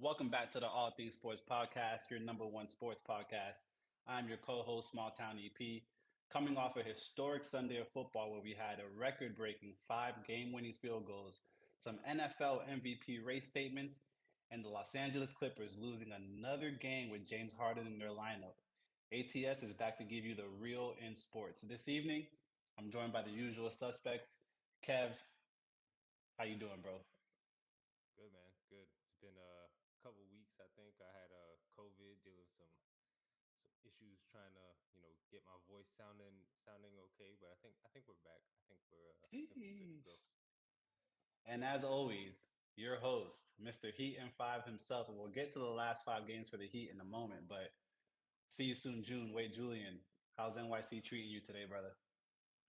Welcome back to the All Things Sports Podcast, your number one sports podcast. I'm your co-host, Small Town EP, coming off a historic Sunday of football where we had a record-breaking 5 game-winning field goals, some NFL MVP race statements, and the Los Angeles Clippers losing another game with James Harden in their lineup. ATS is back to give you the real in sports. This evening, I'm joined by the usual suspects. Kev, how you doing, bro? Good man, good. It's been a couple weeks. I think I had a COVID, dealing with some issues, trying to get my voice sounding okay. But I think we're back. I think we're good to go. And as always, your host, Mr. Heat and Five himself. And we'll get to the last 5 games for the Heat in a moment, but see you soon, June. Wait, Julian, how's NYC treating you today, brother?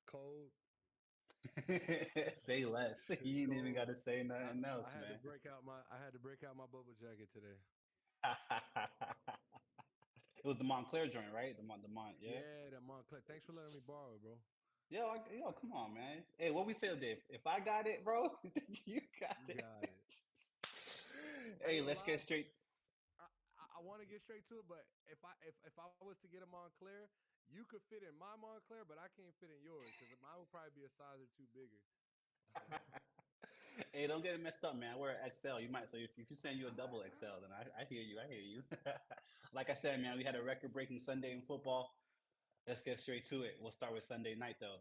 Cold, Say less. You ain't even got cold. to say I, nothing I else, had to man. break out my bubble jacket today. It was the Montclair joint, right? The Mont, yeah. Yeah, that Montclair. Thanks for letting me borrow it, bro. Yo, come on, man. Hey, what we said, Dave? If I got it, bro, you got You it. got it. I Hey, ain't gonna let's get lie. straight. I want to get straight to it, but if I was to get a Montclair, you could fit in my Montclair, but I can't fit in yours because mine would probably be a size or two bigger. So Hey, don't get it messed up, man. I wear XL. You might. So if you're saying you're a double XL, then I hear you. I hear you. Like I said, man, we had a record-breaking Sunday in football. Let's get straight to it. We'll start with Sunday night, though,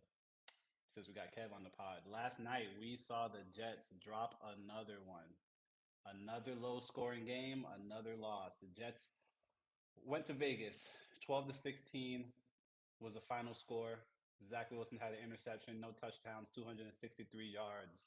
since we got Kev on the pod. Last night, we saw the Jets drop another one. Another low-scoring game, another loss. The Jets went to Vegas. 12-16 was the final score. Zach Wilson had an interception, no touchdowns, 263 yards.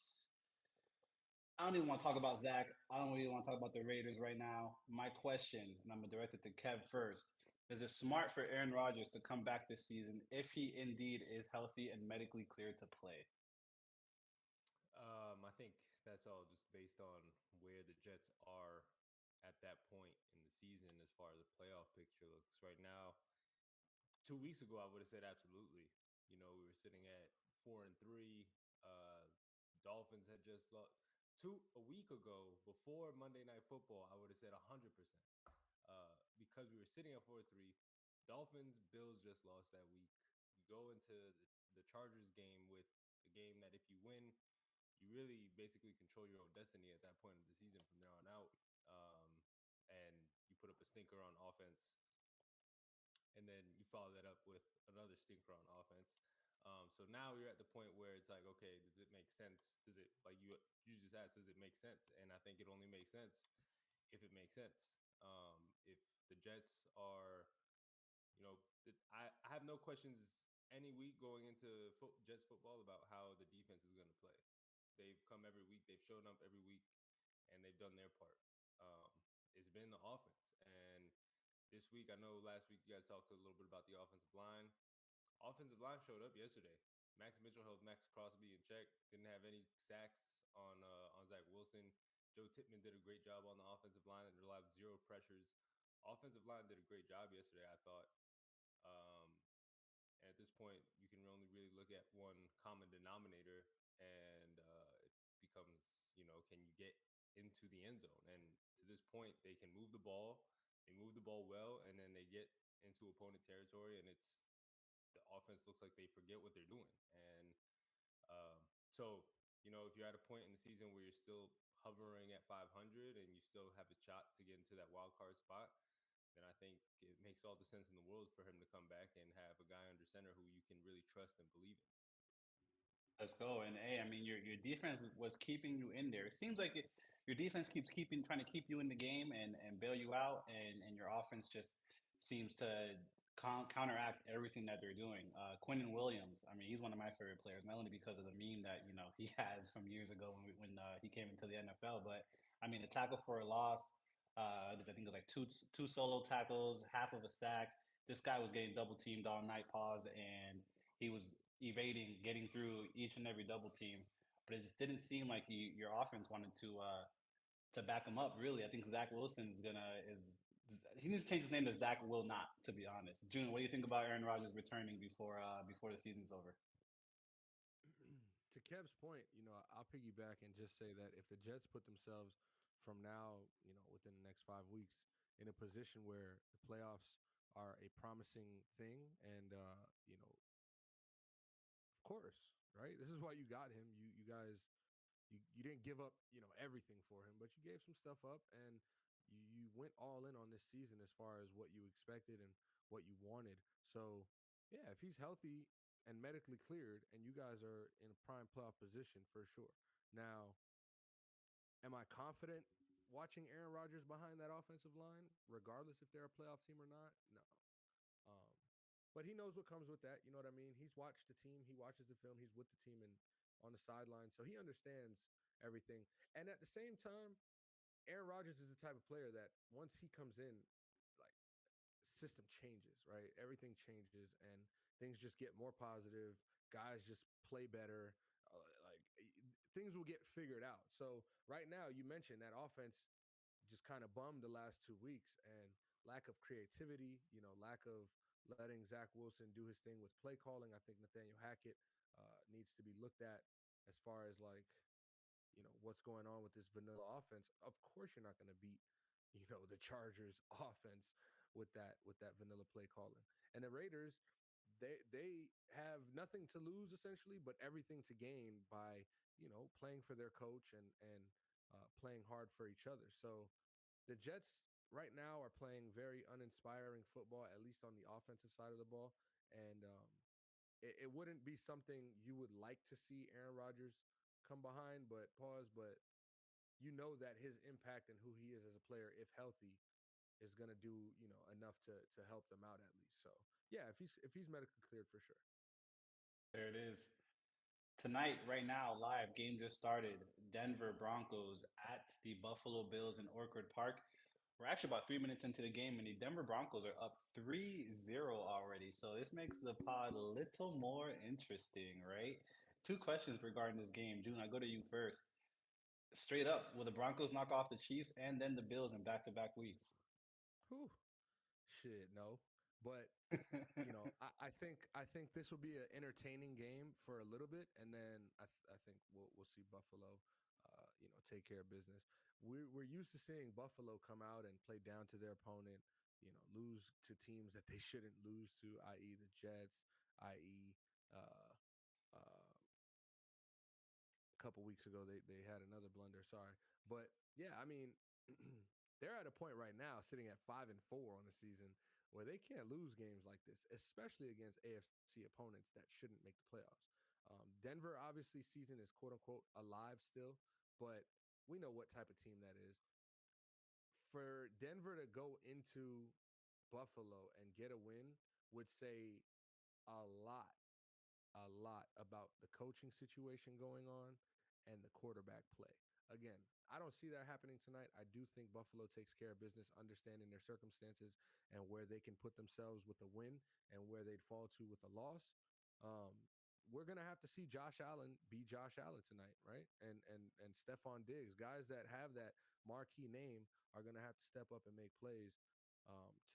I don't even want to talk about Zach. I don't really want to talk about the Raiders right now. My question, and I'm going to direct it to Kev first. Is it smart for Aaron Rodgers to come back this season if he indeed is healthy and medically cleared to play? I think that's all just based on where the Jets are at that point in the season as far as the playoff picture looks right now. 2 weeks ago, I would have said absolutely. We were sitting at 4-3. Uh, Dolphins had just lost. A week ago, before Monday Night Football, I would have said 100%. Because we were sitting at 4-3. Dolphins, Bills just lost that week. You go into the Chargers game with a game that if you win, you really basically control your own destiny at that point of the season from there on out. Um, and you put up a stinker on offense, and then you follow that up with another stinker on offense. So now you're at the point where it's like, okay, does it make sense? Does it, like you just asked, does it make sense? And I think it only makes sense if it makes sense. If the Jets are, I have no questions any week going into Jets football about how the defense is going to play. They've come every week. They've shown up every week, and they've done their part. Um, it's been the offense, and this week, I know last week you guys talked a little bit about the offensive line. Offensive line showed up yesterday. Max Mitchell held Max Crosby in check. Didn't have any sacks on Zach Wilson. Joe Tippmann did a great job on the offensive line and allowed zero pressures. Offensive line did a great job yesterday, I thought. Um, and at this point, you can only really look at one common denominator, and it becomes, can you get into the end zone? And to this point, they can move the ball. They move the ball well, and then they get into opponent territory, and the offense looks like they forget what they're doing. And so, if you're at a point in the season where you're still hovering at 500 and you still have a shot to get into that wild card spot, then I think it makes all the sense in the world for him to come back and have a guy under center who you can really trust and believe in. Let's go. And hey, I mean, your defense was keeping you in there. It seems like your defense keeps trying to keep you in the game and bail you out, and your offense just seems to counteract everything that they're doing. Quentin Williams, I mean, he's one of my favorite players, not only because of the meme that he has from years ago when he came into the NFL, but I mean, the tackle for a loss. I think it was like two solo tackles, half of a sack. This guy was getting double teamed all night, pause, and he was evading, getting through each and every double team. But it just didn't seem like your offense wanted to back him up. Really, I think Zach Wilson is he needs to change his name to Zach Will Not. To be honest, June, what do you think about Aaron Rodgers returning before the season's over? To Kev's point, I'll piggyback and just say that if the Jets put themselves from now, within the next 5 weeks in a position where the playoffs are a promising thing. And, of course, right? This is why you got him. You guys, you didn't give up, everything for him, but you gave some stuff up, and you went all in on this season as far as what you expected and what you wanted. So, yeah, if he's healthy and medically cleared, and you guys are in a prime playoff position for sure. Now, am I confident watching Aaron Rodgers behind that offensive line, regardless if they're a playoff team or not? No. Um, but he knows what comes with that. You know what I mean? He's watched the team, he watches the film, he's with the team and on the sideline, so he understands everything. And at the same time, Aaron Rodgers is the type of player that once he comes in, like, system changes, right? Everything changes and things just get more positive. Guys just play better. Things will get figured out. So right now, you mentioned that offense just kind of bummed the last 2 weeks, and lack of creativity, lack of letting Zach Wilson do his thing with play calling. I think Nathaniel Hackett needs to be looked at as far as like, what's going on with this vanilla offense. Of course, you're not going to beat, the Chargers offense with that vanilla play calling. And the Raiders, they have nothing to lose essentially, but everything to gain by, playing for their coach and playing hard for each other. So the Jets right now are playing very uninspiring football, at least on the offensive side of the ball. And it wouldn't be something you would like to see Aaron Rodgers come behind, but that his impact and who he is as a player, if healthy, is going to do, enough to help them out at least. So yeah, if he's medically cleared, for sure. There it is. Tonight, right now, live, game just started. Denver Broncos at the Buffalo Bills in Orchard Park. We're actually about 3 minutes into the game, and the Denver Broncos are up 3-0 already. So this makes the pod a little more interesting, right? Two questions regarding this game. June, I go to you first. Straight up, will the Broncos knock off the Chiefs and then the Bills in back-to-back weeks? Whew. Shit, no. But I think this will be an entertaining game for a little bit, and then I think we'll see Buffalo, take care of business. We're used to seeing Buffalo come out and play down to their opponent, lose to teams that they shouldn't lose to, i.e. the Jets, i.e. Uh, uh, a couple weeks ago they had another blunder. Sorry, but yeah, I mean, they're at a point right now sitting at 5-4 on the season where they can't lose games like this, especially against AFC opponents that shouldn't make the playoffs. Denver obviously season is quote unquote alive still, but we know what type of team that is. For Denver to go into Buffalo and get a win would say a lot about the coaching situation going on and the quarterback play. Again, I don't see that happening tonight. I do think Buffalo takes care of business, understanding their circumstances and where they can put themselves with a win and where they'd fall to with a loss. Um, we're gonna have to see Josh Allen be Josh Allen tonight, right? And Stephon Diggs, guys that have that marquee name, are gonna have to step up and make plays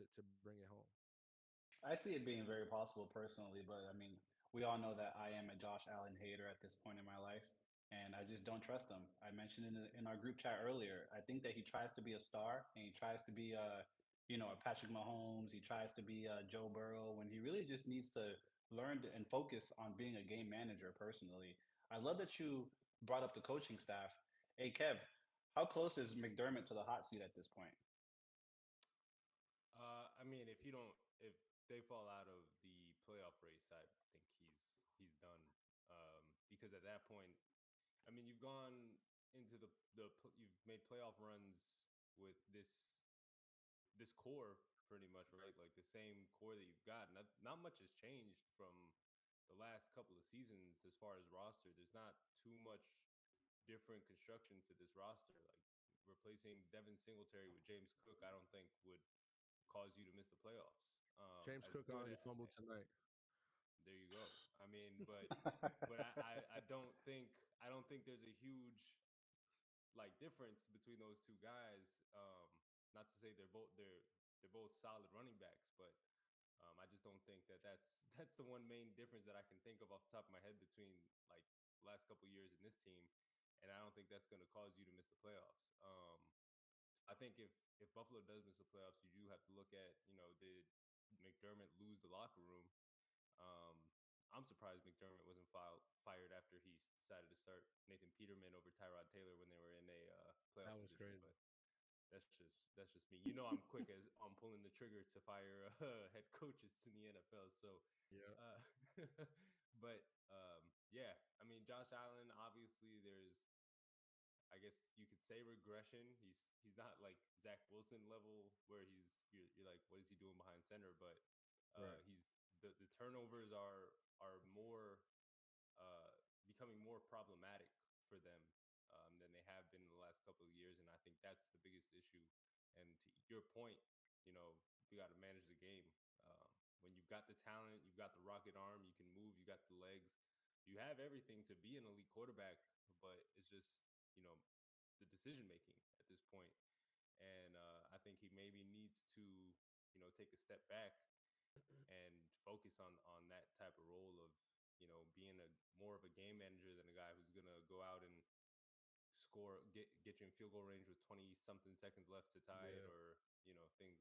to bring it home. I see it being very possible personally, but I mean, we all know that I am a Josh Allen hater at this point in my life, and I just don't trust him. I mentioned in our group chat earlier, I think that he tries to be a star and he tries to be a Patrick Mahomes. He tries to be a Joe Burrow when he really just needs to and focus on being a game manager. Personally, I love that you brought up the coaching staff. Hey, Kev, how close is McDermott to the hot seat at this point? I mean, if they fall out of the playoff race, I think he's done. Because at that point, I mean, you've gone into you've made playoff runs with this core pretty much, right? Like the same core that you've got. Not much has changed from the last couple of seasons as far as roster. There's not too much different construction to this roster. Like replacing Devin Singletary with James Cook, I don't think would cause you to miss the playoffs. James As Cook good already as, fumbled tonight. there you go. I mean, but I don't think there's a huge like difference between those two guys. Not to say they're both solid running backs, but I just don't think that's the one main difference that I can think of off the top of my head between like last couple years in this team, and I don't think that's going to cause you to miss the playoffs. I think if Buffalo does miss the playoffs, you do have to look at, did McDermott lose the locker room? Um, I'm surprised McDermott wasn't fired after he decided to start Nathan Peterman over Tyrod Taylor when they were in a playoff That was position. crazy. But that's just me. I'm quick as I'm pulling the trigger to fire head coaches in the NFL. So, Yeah. uh, but yeah, I mean, Josh Allen. Obviously, there's, I guess you could say, regression. He's not like Zach Wilson level where you're like, what is he doing behind center? But Right. he's the turnovers are more becoming more problematic for them than they have been in the last couple of years, and I think that's the biggest issue. And to your point, we got to manage the game. Um, when you've got the talent, you've got the rocket arm, you can move, you got the legs, you have everything to be an elite quarterback, but it's just the decision making at this point. And I think he maybe needs to take a step back and focus on that type of role of being a more of a game manager than a guy who's gonna go out and score, get you in field goal range with 20 something seconds left to tie it, Yeah. or things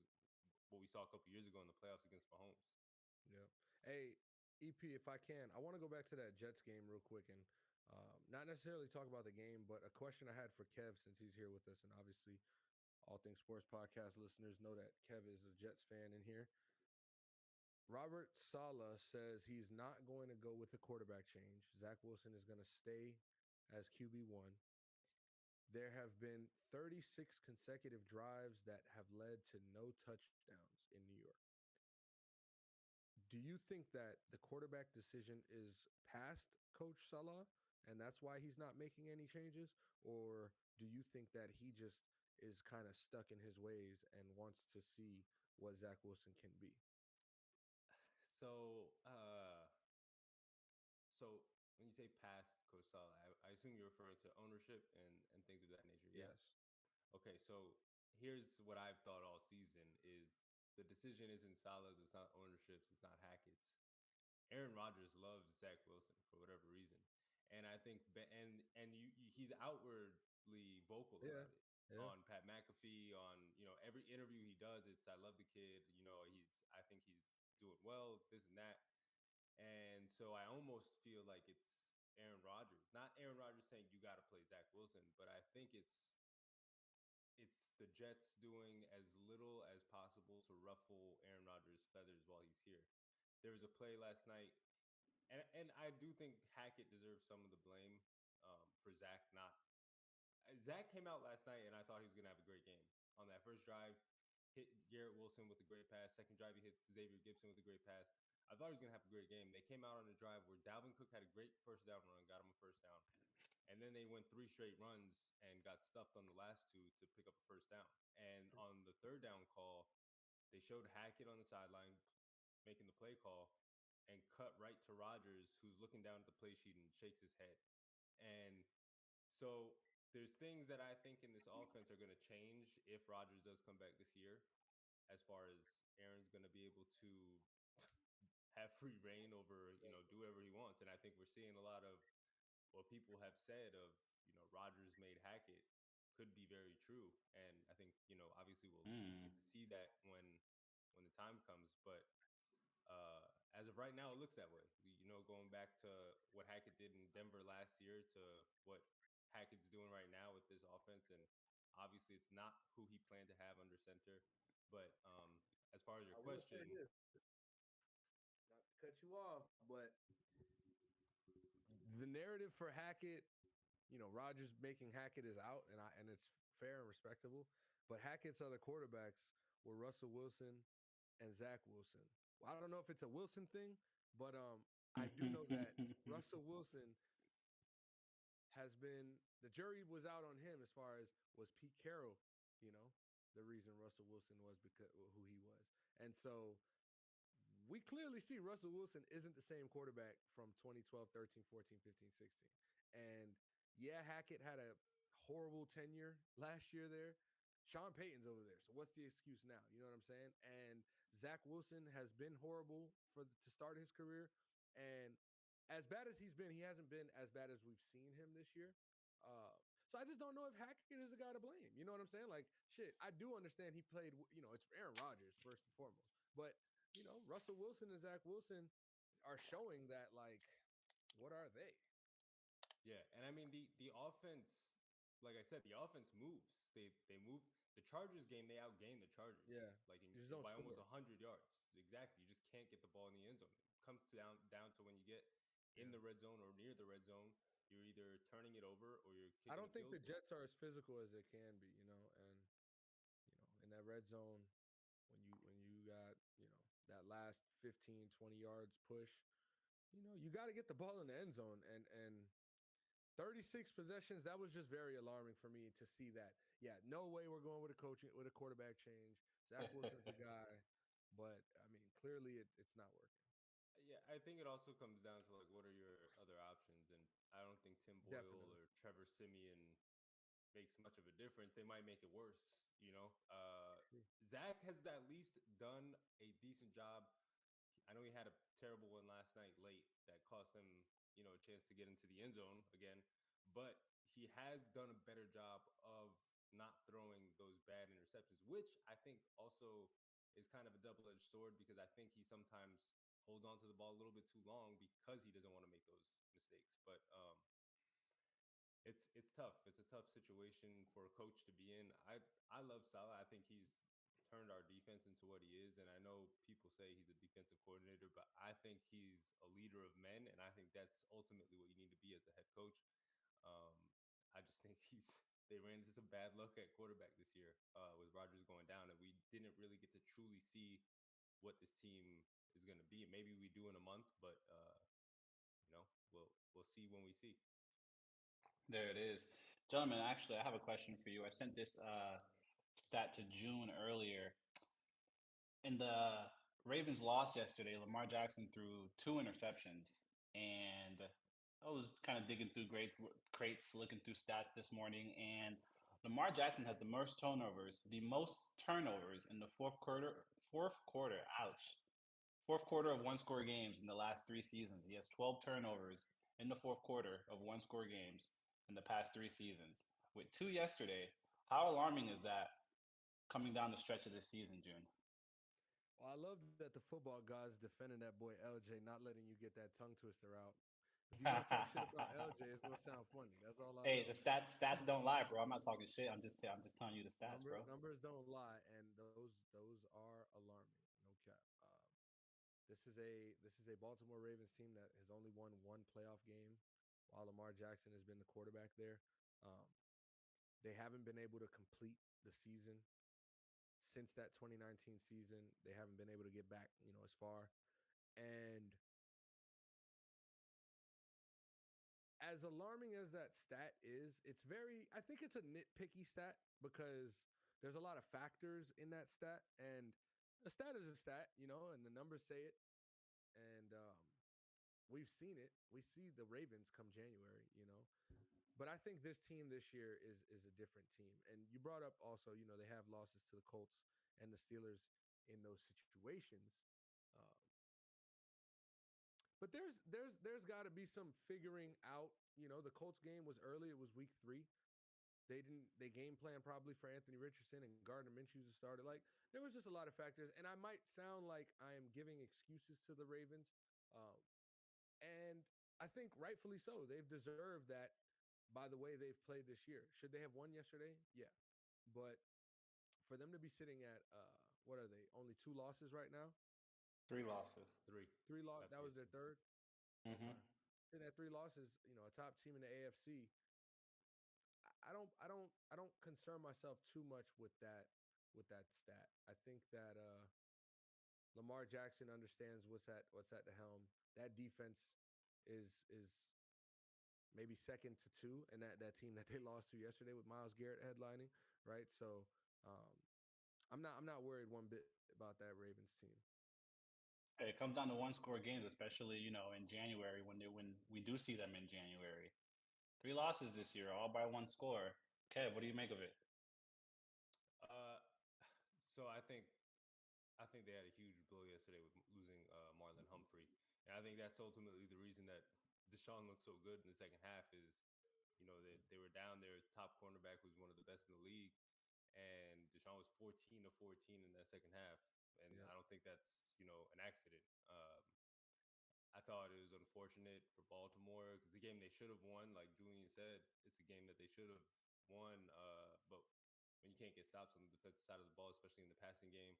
what we saw a couple years ago in the playoffs against Mahomes. Yeah. Hey, EP, if I can, I want to go back to that Jets game real quick and not necessarily talk about the game, but a question I had for Kev since he's here with us. And obviously, All Things Sports podcast listeners know that Kev is a Jets fan in here. Robert Saleh says he's not going to go with a quarterback change. Zach Wilson is going to stay as QB1. There have been 36 consecutive drives that have led to no touchdowns in New York. Do you think that the quarterback decision is past Coach Salah and that's why he's not making any changes? Or do you think that he just is kind of stuck in his ways and wants to see what Zach Wilson can be? So, so when you say past Coach Salah, I assume you're referring to ownership and things of that nature. Yeah. Yes. Okay, so here's what I've thought all season is the decision isn't Salah's, it's not ownership's, it's not Hackett's. Aaron Rodgers loves Zach Wilson for whatever reason, and I think he's outwardly vocal Yeah. about it Yeah. on Pat McAfee, on every interview he does. It's I love the kid. I think he's doing well, this and that, and so I almost feel like it's Aaron Rodgers, not Aaron Rodgers saying you got to play Zach Wilson, but I think it's the Jets doing as little as possible to ruffle Aaron Rodgers' feathers while he's here. There was a play last night, and I do think Hackett deserves some of the blame for Zach not. Zach came out last night, and I thought he was going to have a great game. On that first drive, hit Garrett Wilson with a great pass. Second drive, he hit Xavier Gibson with a great pass. I thought he was going to have a great game. They came out on a drive where Dalvin Cook had a great first down run, got him a first down. And then they went 3 straight runs and got stuffed on the last 2 to pick up a first down. And on the third down call, they showed Hackett on the sideline making the play call and cut right to Rodgers, who's looking down at the play sheet and shakes his head. And so there's things that I think in this offense are going to change if Rodgers does come back this year, as far as Aaron's going to be able to have free reign over, do whatever he wants. And I think we're seeing a lot of what people have said of, Rodgers made Hackett could be very true. And I think, obviously we'll get to see that when the time comes. But as of right now, it looks that way. Going back to what Hackett did in Denver last year to what Hackett's doing right now with this offense. And obviously it's not who he planned to have under center. But as far as your I will say question, this, not to cut you off, but the narrative for Hackett, Rodgers making Hackett is out, and it's fair and respectable. But Hackett's other quarterbacks were Russell Wilson and Zach Wilson. Well, I don't know if it's a Wilson thing, but I do know that Russell Wilson has been, the jury was out on him as far as was Pete Carroll, the reason Russell Wilson was because who he was. And so we clearly see Russell Wilson isn't the same quarterback from 2012, 13, 14, 15, 16. And yeah, Hackett had a horrible tenure last year there. Sean Payton's over there. So what's the excuse now? You know what I'm saying? And Zach Wilson has been horrible to start his career. And as bad as he's been, he hasn't been as bad as we've seen him this year. So I just don't know if Hackett is the guy to blame. You know what I'm saying? Like, shit, I do understand he played, it's Aaron Rodgers first and foremost. But, Russell Wilson and Zach Wilson are showing that, like, what are they? Yeah, and I mean the offense, like I said, the offense moves. They moved the Chargers game. They outgained the Chargers Yeah. like You just don't by almost score. 100 yards. Exactly. You just can't get the ball in the end zone. It comes down to when you get in Yeah. the red zone or near the red zone, you're either turning it over or you're I kicking don't a think field the goal. Jets are as physical as they can be, and in that red zone when you got, that last 15, 20 yards push, you got to get the ball in the end zone and 36 possessions, that was just very alarming for me to see that. Yeah, no way we're going with a quarterback change. Zach Wilson's the guy, but I mean, clearly it's not working. Yeah, I think it also comes down to like what are your other options, and I don't think Tim Boyle Definitely. or Trevor Simeon makes much of a difference. They might make it worse, you know. True. Zach has at least done a decent job. I know he had a terrible one last night late that cost him, a chance to get into the end zone again, but he has done a better job of not throwing those bad interceptions, which I think also is kind of a double-edged sword because I think he sometimes holds on to the ball a little bit too long because he doesn't want to make those mistakes. But it's tough. It's a tough situation for a coach to be in. I love Salah. I think he's turned our defense into what he is. And I know people say he's a defensive coordinator, but I think he's a leader of men. And I think that's ultimately what you need to be as a head coach. Um, I just think they ran into some bad luck at quarterback this year with Rodgers going down. And we didn't really get to truly see what this team is going to be. Maybe we do in a month, but, we'll see when we see. There it is. Gentlemen, actually, I have a question for you. I sent this stat to June earlier. In the Ravens loss yesterday, Lamar Jackson threw two interceptions. And I was kind of digging through crates, looking through stats this morning. And Lamar Jackson has the most turnovers in the fourth quarter, ouch. Fourth quarter of one-score games in the last three seasons. He has 12 turnovers in the fourth quarter of one-score games in the past three seasons, with two yesterday. How alarming is that coming down the stretch of this season, June? Well, I love that the football guys defending that boy LJ, not letting you get that tongue twister out. If you're gonna talk shit about LJ, it's gonna sound funny. That's all I Hey, know. the stats don't lie, bro. I'm not talking shit. I'm just telling you the stats, bro. Numbers don't lie, and those are alarming. No cap. This is a Baltimore Ravens team that has only won one playoff game, while Lamar Jackson has been the quarterback there. Um, they haven't been able to complete the season since that 2019 season. They haven't been able to get back, as far. And as alarming as that stat is, I think it's a nitpicky stat because there's a lot of factors in that stat. And a stat is a stat, and the numbers say it. And we've seen it. We see the Ravens come January. But I think this team this year is a different team. And you brought up also, they have losses to the Colts and the Steelers in those situations. Uh, but there's got to be some figuring out. The Colts game was early. It was week 3. They game plan probably for Anthony Richardson and Gardner Minshew to start it. Like there was just a lot of factors, and I might sound like I am giving excuses to the Ravens, and I think rightfully so. They've deserved that by the way they've played this year. Should they have won yesterday? Yeah, but for them to be sitting at what are they? Only 2 losses right now. Three losses. Three. 3 loss. That's That was their crazy. third. Mm-hmm. Okay, sitting at 3 losses. A top team in the AFC. I don't concern myself too much with that stat. I think that Lamar Jackson understands what's at the helm. That defense is maybe second to 2, and that team that they lost to yesterday with Myles Garrett headlining, right? So um, I'm not worried one bit about that Ravens team. Hey, it comes down to one-score games, especially in January when we do see them in January. Three losses this year, all by one score. Kev, what do you make of it? Uh, so I think they had a huge blow yesterday with losing Marlon Humphrey, and I think that's ultimately the reason that Deshaun looked so good in the second half. Is They were down their top cornerback, who's one of the best in the league, and Deshaun was 14 of 14 in that second half, and Yeah. I don't think that's an accident. I thought it was unfortunate for Baltimore because the game they should have won, like Julian said, it's a game that they should have won. But when you can't get stops on the defensive side of the ball, especially in the passing game,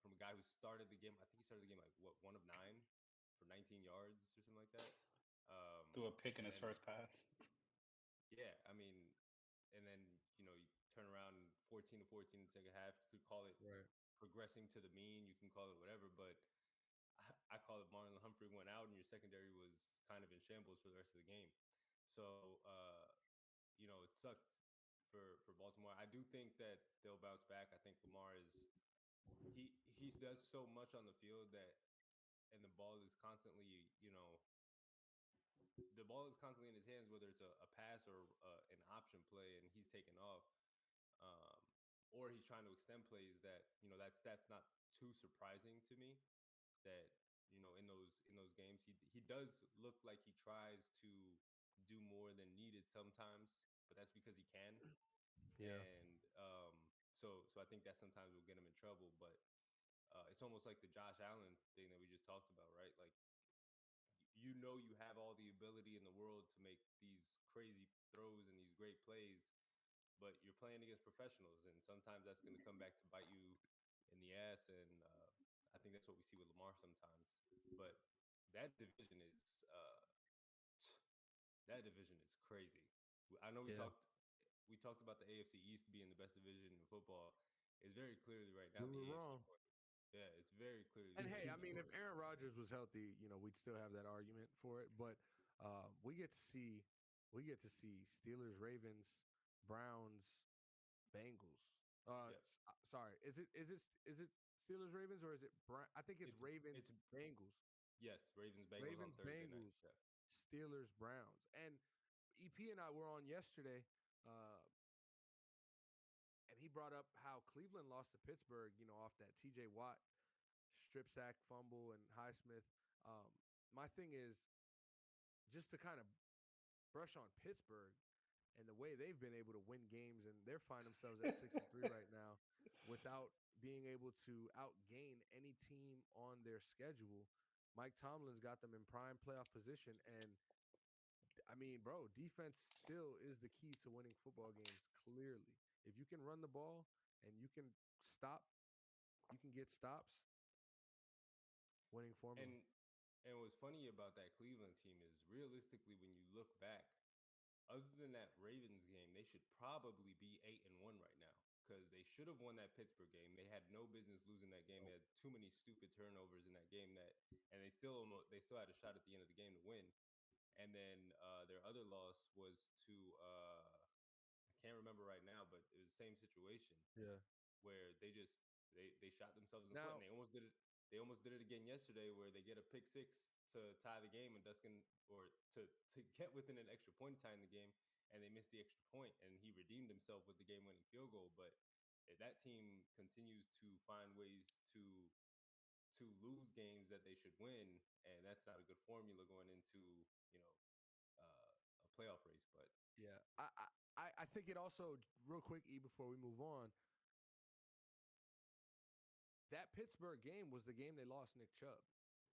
from a guy who started the game, I think he started the game like what 1 of 9 for 19 yards or something like that. Threw a pick in And his then first pass. yeah, I mean, and then you turn around 14 to 14 in the second half. You could call it Right. progressing to the mean. You can call it whatever, but I call it Marlon Humphrey went out and your secondary was kind of in shambles for the rest of the game. So it sucked for Baltimore. I do think that they'll bounce back. I think Lamar is he does so much on the field that, and the ball is constantly the ball is constantly in his hands, whether it's a pass or an option play, and he's taking off, um, or he's trying to extend plays. That's not too surprising to me. That in those games, he does look like he tries to do more than needed sometimes, but that's because he can. Yeah. And so I think that sometimes will get him in trouble. But it's almost like the Josh Allen thing that we just talked about, right? Like you have all the ability in the world to make these crazy throws and these great plays, but you're playing against professionals, and sometimes that's going to come back to bite you in the ass. And I think that's what we see with Lamar sometimes. But that division is that division is crazy. I know Yeah. we talked about the AFC East being the best division in football. It's very clearly right now We the were AFC wrong. North. Yeah, it's very clearly And the hey, I AFC mean, if North. Aaron Rodgers was healthy, we'd still have that argument for it. But we get to see Steelers, Ravens, Browns, Bengals. Yep. Sorry, is it Steelers, Ravens, or is it I think it's It's Ravens, Bengals, yes, Ravens Bengals on Ravens, Thursday night. Bengals, Yeah. Steelers, Browns, and EP and I were on yesterday. And he brought up how Cleveland lost to Pittsburgh, off that TJ Watt strip sack fumble and Highsmith. Um, my thing is just to kind of brush on Pittsburgh and the way they've been able to win games, and they're finding themselves at 6-3 right now without being able to outgain any team on their schedule. Mike Tomlin's got them in prime playoff position, and I mean, bro, defense still is the key to winning football games. Clearly, if you can run the ball and stop, you can get stops. Winning formula. And what's funny about that Cleveland team is realistically when you look back, other than that Ravens game, they should probably be 8-1 right now because they should have won that Pittsburgh game. They had no business losing that game. They had too many stupid turnovers in that game and they still had a shot at the end of the game to win. And then their other loss was to I can't remember right now, but it was the same situation Yeah. where they shot themselves in the foot, Now, and they almost did it. They almost did it again yesterday, where they get a pick six to tie the game, and to get within an extra point tying the game, and they missed the extra point, and he redeemed himself with the game-winning field goal. But that team continues to find ways to lose games that they should win, and that's not a good formula going into a playoff race. But yeah, I think it also real quick, before we move on, that Pittsburgh game was the game they lost Nick Chubb,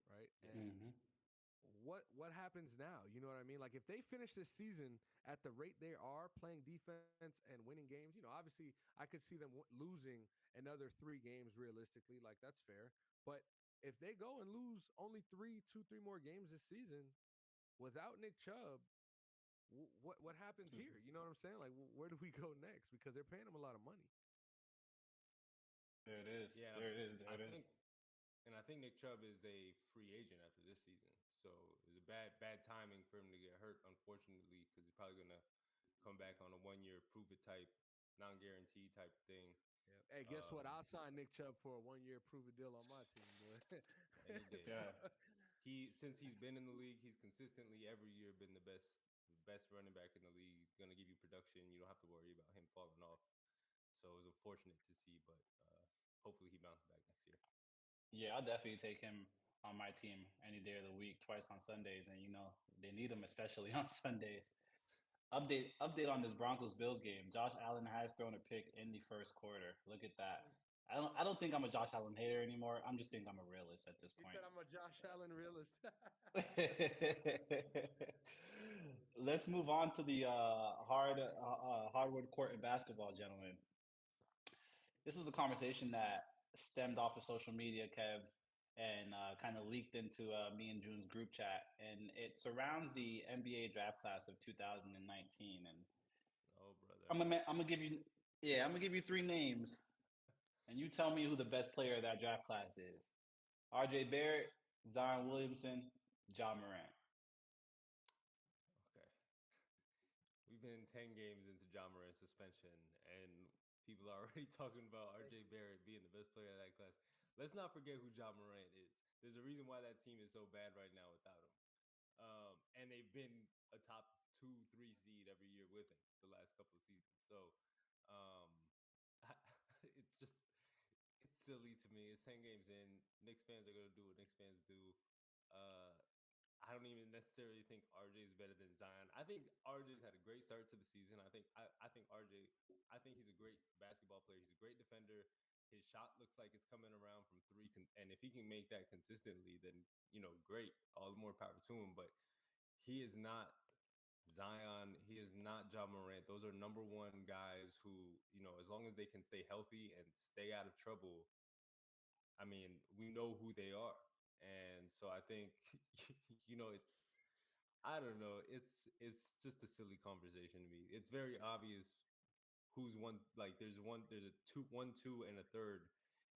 right? yes, And Hmm. what happens now? You know what I mean? Like if they finish this season at the rate they are playing defense and winning games, obviously I could see them losing another 3 games realistically. Like that's fair. But if they go and lose only 3 more games this season without Nick Chubb, what happens here? You know what I'm saying? Like where do we go next? Because they're paying him a lot of money. There it is. yeah, There it is. There I it is. think And I think Nick Chubb is a free agent after this season. So it was a bad timing for him to get hurt, unfortunately, because he's probably going to come back on a 1-year prove it type, non-guarantee type thing. Yeah. Hey, guess what? Um, I'll sign Nick Chubb for a 1-year prove it deal on my team, boy. and he did. Yeah. Since he's been in the league, he's consistently every year been the best running back in the league. He's going to give you production. You don't have to worry about him falling off. So it was unfortunate to see, but hopefully he bounces back next year. Yeah, I'll definitely take him on my team any day of the week, twice on Sundays. And, they need him, especially on Sundays. Update on this Broncos Bills game. Josh Allen has thrown a pick in the first quarter. Look at that. I don't think I'm a Josh Allen hater anymore. I'm just think I'm a realist at this He point. said I'm a Josh Allen realist. Let's move on to the hardwood court in basketball, gentlemen. This was a conversation that stemmed off of social media, Kev, and kind of leaked into me and June's group chat, and it surrounds the NBA draft class of 2019. And Oh, brother. I'm gonna give you, yeah, I'm gonna give you three names, and you tell me who the best player of that draft class is. R.J. Barrett, Zion Williamson, Ja Morant. Okay. We've been 10 games into John Morant's suspension, and people are already talking about RJ Barrett being the best player of that class. Let's not forget who John Morant is. There's a reason why that team is so bad right now without him. And they've been a top 2, 3 seed every year with him the last couple of seasons. So um, it's just it's silly to me. It's 10 games in. Knicks fans are gonna do what Knicks fans do. Uh, I don't even necessarily think RJ is better than Zion. I think RJ's had a great start to the season. I think RJ. I think he's a great basketball player. He's a great defender. His shot looks like it's coming around from three, and if he can make that consistently, then great. All the more power to him. But he is not Zion. He is not Ja Morant. Those are number one guys who, as long as they can stay healthy and stay out of trouble, I mean, we know who they are. And so I think, it's, I don't know, it's just a silly conversation to me. It's very obvious who's one. Like there's a two, 1, 2, and a third,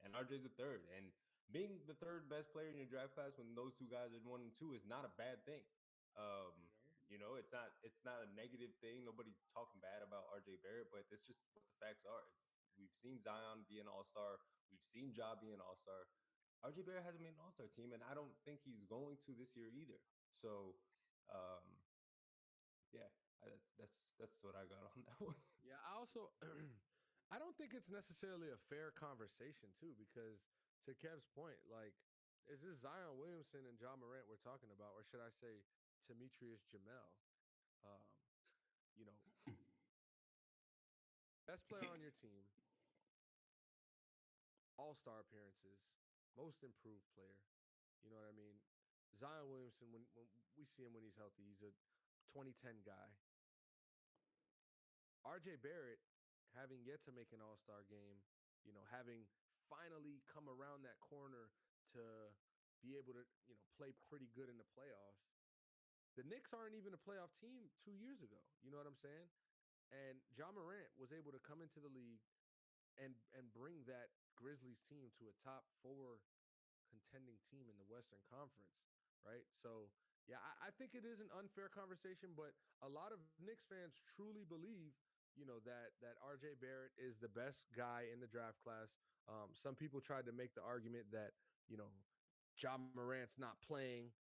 and RJ's a third. And being the third best player in your draft class when those two guys are 1 and 2 is not a bad thing. Um, it's not a negative thing. Nobody's talking bad about RJ Barrett, but it's just what the facts are. We've seen Zion be an all-star. We've seen Ja be an all-star. RJ Barrett hasn't made an all-star team, and I don't think he's going to this year either. So, um, yeah, that's what I got on that one. Yeah, I also I don't think it's necessarily a fair conversation too, because to Kev's point, like, is this Zion Williamson and John Morant we're talking about, or should I say Demetrius Jamel? Um, you know, best player on your team, all-star appearances, most improved player. You know what I mean? Zion Williamson, when we see him when he's healthy, he's a 2010 guy. RJ Barrett, having yet to make an all-star game, having finally come around that corner to be able to, play pretty good in the playoffs. The Knicks aren't even a playoff team 2 years ago. You know what I'm saying? And John Morant was able to come into the league and bring that Grizzlies team to a top 4 contending team in the Western Conference, right? So, yeah, I think it is an unfair conversation, but a lot of Knicks fans truly believe, that RJ Barrett is the best guy in the draft class. Some people tried to make the argument that, John Morant's not playing,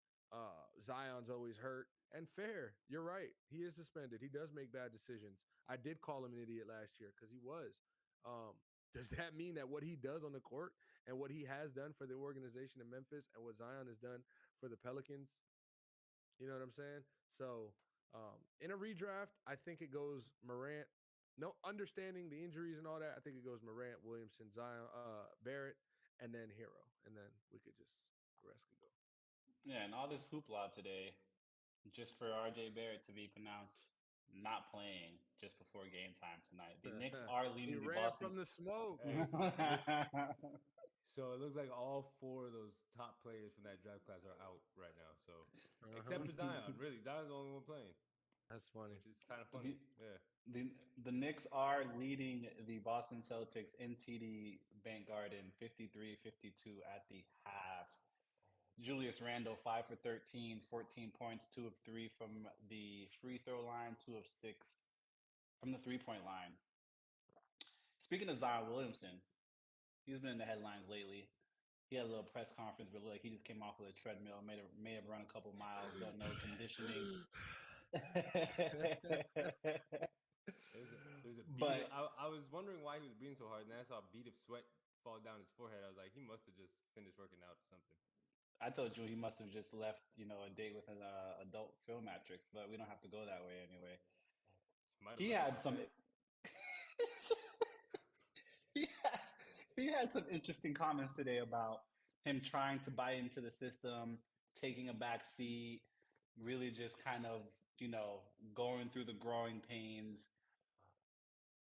Zion's always hurt. And fair, you're right. He is suspended. He does make bad decisions. I did call him an idiot last year because he was. Um, does that mean that what he does on the court and what he has done for the organization in Memphis and what Zion has done for the Pelicans, you know what I'm saying? So in a redraft, I think it goes Morant. No, understanding the injuries and all that, I think it goes Morant, Williamson, Zion, Barrett, and then Hero, and then we could just the rest could go. Yeah, and all this hoopla today, just for RJ Barrett to be pronounced not playing just before game time tonight. The Knicks are He leading the ran Boston. from the smoke. Hey, so it looks like all 4 of those top players from that draft class are out right now. So except for Zion, really, Zion's the only one playing, That's funny. which is kind of the, funny. Yeah. the the Knicks are leading the Boston Celtics in TD Bank Garden 53-52 at the half. Julius Randle 5 for 13, 14 points, 2 of 3 from the free throw line, 2 of 6 from the 3-point line. Speaking of Zion Williamson, he's been in the headlines lately. He had a little press conference where like he just came off of a treadmill, may have run a couple miles, don't know conditioning. There's a bead. But I was wondering why he was breathing so hard, and then I saw a bead of sweat fall down his forehead. I was like, he must have just finished working out or something. I told you he must have just left, a date with an adult film actress, but we don't have to go that way anyway. Might have he looked had about some. that. he had, he had some interesting comments today about him trying to buy into the system, taking a back seat, really just kind of, going through the growing pains.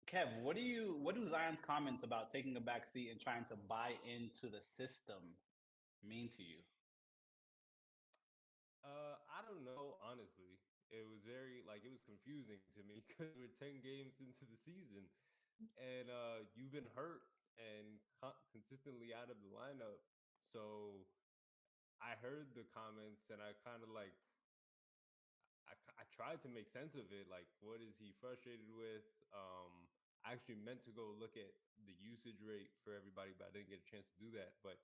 Kev, what do Zion's comments about taking a back seat and trying to buy into the system mean to you? I don't know, honestly. It was very like it was confusing to me because we're 10 games into the season, and you've been hurt and consistently out of the lineup. So I heard the comments and I kind of like I tried to make sense of it. Like, what is he frustrated with? I actually meant to go look at the usage rate for everybody, but I didn't get a chance to do that. But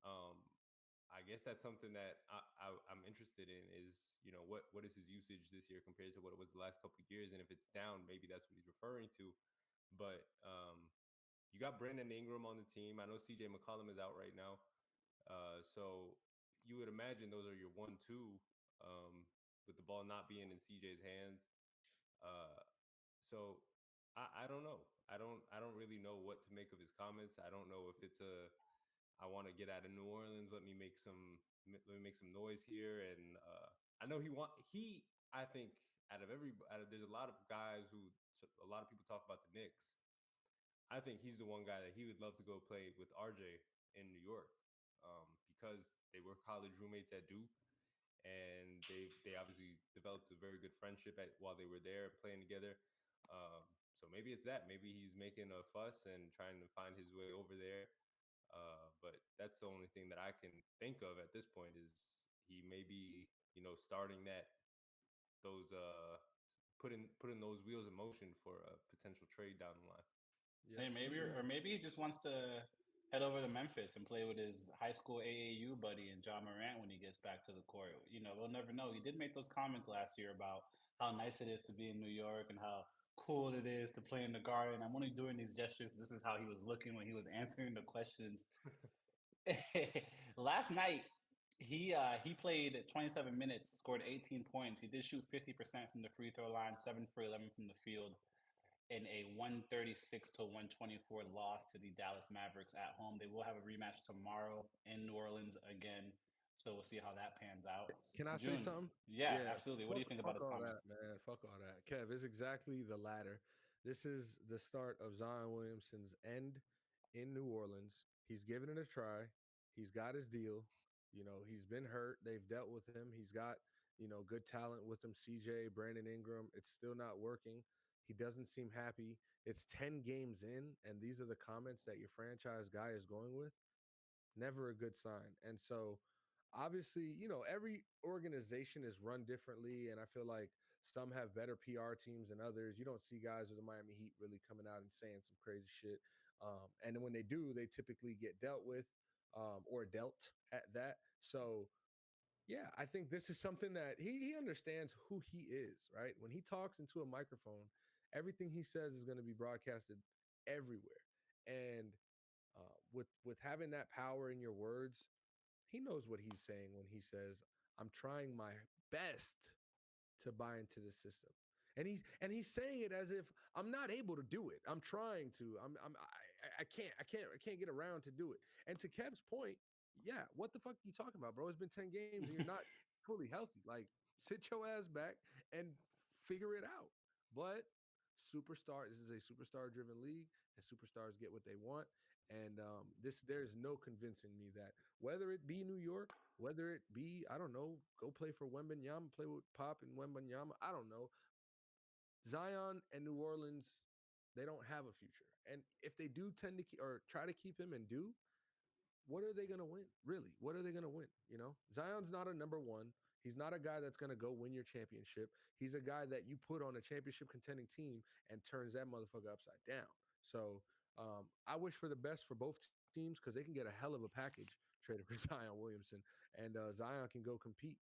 um, I guess that's something that I'm interested in is, what is his usage this year compared to what it was the last couple of years? And if it's down, maybe that's what he's referring to. But you got Brandon Ingram on the team. I know CJ McCollum is out right now. So you would imagine those are your 1-2 with the ball not being in CJ's hands. Uh, so I don't know. I don't really know what to make of his comments. I don't know if it's a I want to get out of New Orleans. Let me make some noise here. And I know he. I think there's a lot of guys who a lot of people talk about the Knicks. I think he's the one guy that he would love to go play with RJ in New York because they were college roommates at Duke, and they obviously developed a very good friendship while they were there playing together. Um, so maybe it's that. Maybe he's making a fuss and trying to find his way over there. But that's the only thing that I can think of at this point is he may be, starting those putting those wheels in motion for a potential trade down the line. Yeah. Hey, maybe he just wants to head over to Memphis and play with his high school AAU buddy and John Morant when he gets back to the court. We'll never know. He did make those comments last year about how nice it is to be in New York and how cool it is to play in the Garden. I'm only doing these gestures. This is how he was looking when he was answering the questions. Last night, he played 27 minutes, scored 18 points. He did shoot 50% from the free throw line, 7 for 11 from the field in a 136 to 124 loss to the Dallas Mavericks at home. They will have a rematch tomorrow in New Orleans again. So we'll see how that pans out. Can I say June, something? yeah, Yeah. absolutely. What do you think about Fuck his all comments? that, man. Fuck all that. Kev, it's exactly the latter. This is the start of Zion Williamson's end in New Orleans. He's given it a try. He's got his deal. He's been hurt. They've dealt with him. He's got, good talent with him. CJ, Brandon Ingram. It's still not working. He doesn't seem happy. It's 10 games in, and these are the comments that your franchise guy is going with. Never a good sign. And so obviously, every organization is run differently. And I feel like some have better PR teams than others. You don't see guys with the Miami Heat really coming out and saying some crazy shit. And then when they do, they typically get dealt with or dealt at that. So yeah, I think this is something that he understands who he is, right? When he talks into a microphone, everything he says is going to be broadcasted everywhere. And with having that power in your words, he knows what he's saying when he says, "I'm trying my best to buy into the system." And he's saying it as if I'm not able to do it. I'm trying to. I can't get around to do it. And to Kev's point, yeah, what the fuck are you talking about, bro? It's been 10 games and you're not fully healthy. Like, sit your ass back and figure it out. But this is a superstar driven league, and superstars get what they want. And there's no convincing me that whether it be New York, whether it be, I don't know, go play for Wembanyama, play with Pop and Wembanyama, I don't know. Zion and New Orleans, they don't have a future. And if they do tend to or try to keep him and do, what are they going to win? Really? What are they going to win? Zion's not a number one. He's not a guy that's going to go win your championship. He's a guy that you put on a championship contending team and turns that motherfucker upside down. So I wish for the best for both teams because they can get a hell of a package traded for Zion Williamson, and Zion can go compete,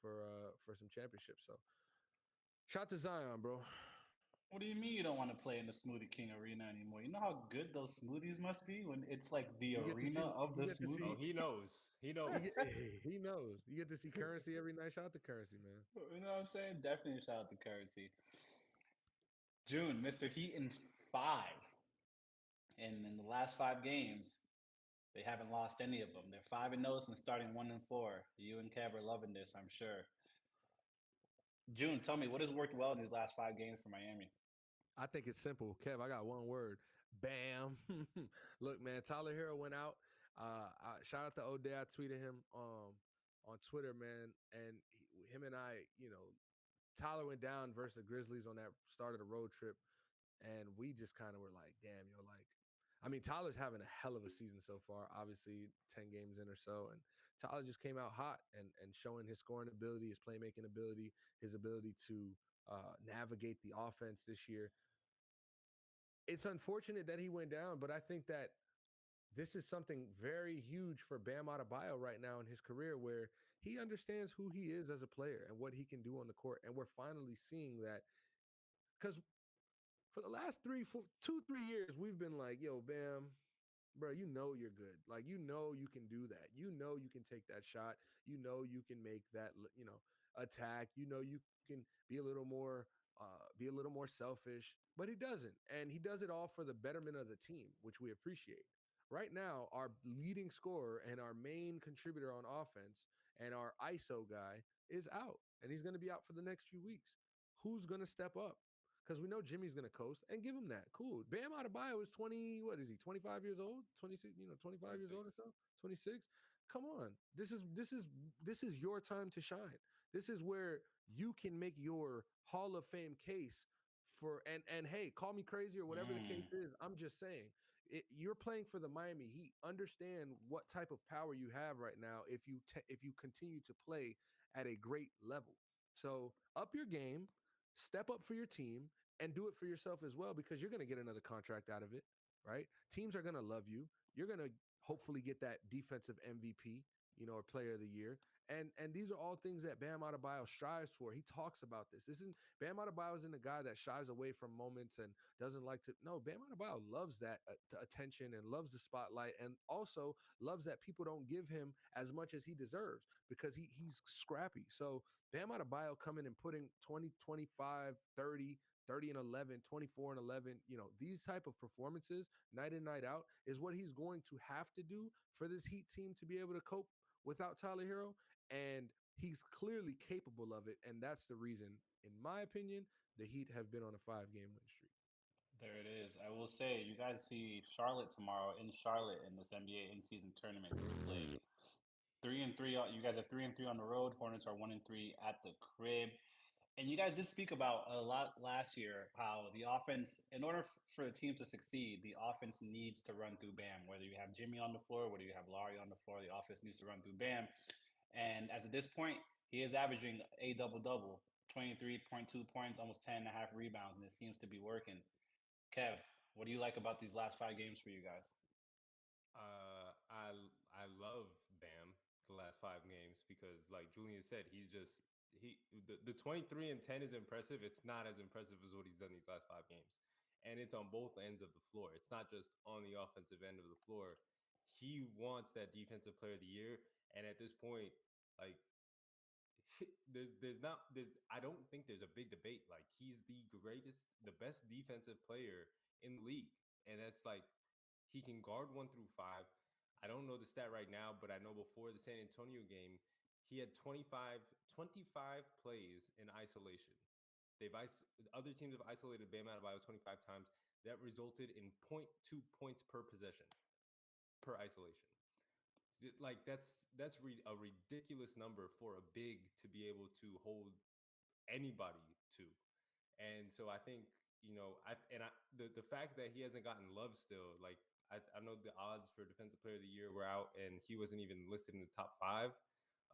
for some championships. So shout to Zion, bro. What do you mean you don't want to play in the Smoothie King arena anymore? You know how good those smoothies must be when it's like the You get to arena see. of You the get to Oh, see. smoothie? he knows. He knows. He knows. You get to see Currency every night. Shout out to Currency, man. You know what I'm saying? Definitely shout out to Currency. June, Mr. Heat in 5. And in the last 5 games, they haven't lost any of them. They're 5-0 and starting 1-4. You and Kev are loving this, I'm sure. June, tell me what has worked well in these last 5 games for Miami. I think it's simple. Kev, I got one word. Bam. Look, man, Tyler Hero went out. Shout out to O'Day. I tweeted him on Twitter, man. And him and I, Tyler went down versus the Grizzlies on that start of the road trip. And we just kind of were like, damn, I mean, Tyler's having a hell of a season so far, obviously 10 games in or so. And Tyler just came out hot and showing his scoring ability, his playmaking ability, his ability to navigate the offense this year. It's unfortunate that he went down, but I think that this is something very huge for Bam Adebayo right now in his career, where he understands who he is as a player and what he can do on the court. And we're finally seeing that, because for the last 2-3 years, we've been like, yo, Bam, bro, you're good. Like, you can do that. You can take that shot. You can make that, attack. You can be a little more selfish, but he doesn't. And he does it all for the betterment of the team, which we appreciate. Right now, our leading scorer and our main contributor on offense and our ISO guy is out, and he's going to be out for the next few weeks. Who's going to step up? Because we know Jimmy's going to coast, and give him that. Cool. Bam Adebayo is 20, what is he, 25 years old? 26, 25 years old or so? 26? Come on. This is your time to shine. This is where you can make your Hall of Fame case for, and hey, call me crazy or whatever the case is. I'm just saying, you're playing for the Miami Heat. Understand what type of power you have right now if you continue to play at a great level. So up your game, step up for your team, and do it for yourself as well, because you're going to get another contract out of it, right? Teams are going to love you. You're going to hopefully get that defensive MVP, or player of the year. And these are all things that Bam Adebayo strives for. He talks about this. This isn't Bam Adebayo isn't a guy that shies away from moments and doesn't like to. No, Bam Adebayo loves that attention and loves the spotlight, and also loves that people don't give him as much as he deserves, because he's scrappy. So Bam Adebayo coming and putting 20, 25, 30, 30 and 11, 24 and 11, these type of performances night in, night out is what he's going to have to do for this Heat team to be able to cope without Tyler Hero. And he's clearly capable of it. And that's the reason, in my opinion, the Heat have been on a 5-game win streak. There it is. I will say, you guys see Charlotte tomorrow in Charlotte in this NBA in-season tournament play. 3-3. You guys are 3-3 on the road. Hornets are 1-3 at the crib. And you guys did speak about a lot last year how the offense, in order for the team to succeed, the offense needs to run through Bam. Whether you have Jimmy on the floor, whether you have Laurie on the floor, the offense needs to run through Bam. And as of this point, he is averaging a double-double, 23.2 points, almost 10 and a half rebounds, and it seems to be working. Kev, what do you like about these last 5 games for you guys? I love Bam the last 5 games because, like Julian said, the 23 and 10 is impressive. It's not as impressive as what he's done these last 5 games, and it's on both ends of the floor. It's not just on the offensive end of the floor. He wants that defensive player of the year, and at this point, like there's I don't think there's a big debate. Like, he's the best defensive player in the league, and that's like he can guard 1 through 5. I don't know the stat right now, but I know before the San Antonio game, he had 25 plays in isolation. Other teams have isolated Bam Adebayo 25 times. That resulted in zero point 0.2 points per possession per isolation. Like, a ridiculous number for a big to be able to hold anybody to. And so I think, the fact that he hasn't gotten love still, like, I know the odds for defensive player of the year were out and he wasn't even listed in the top 5.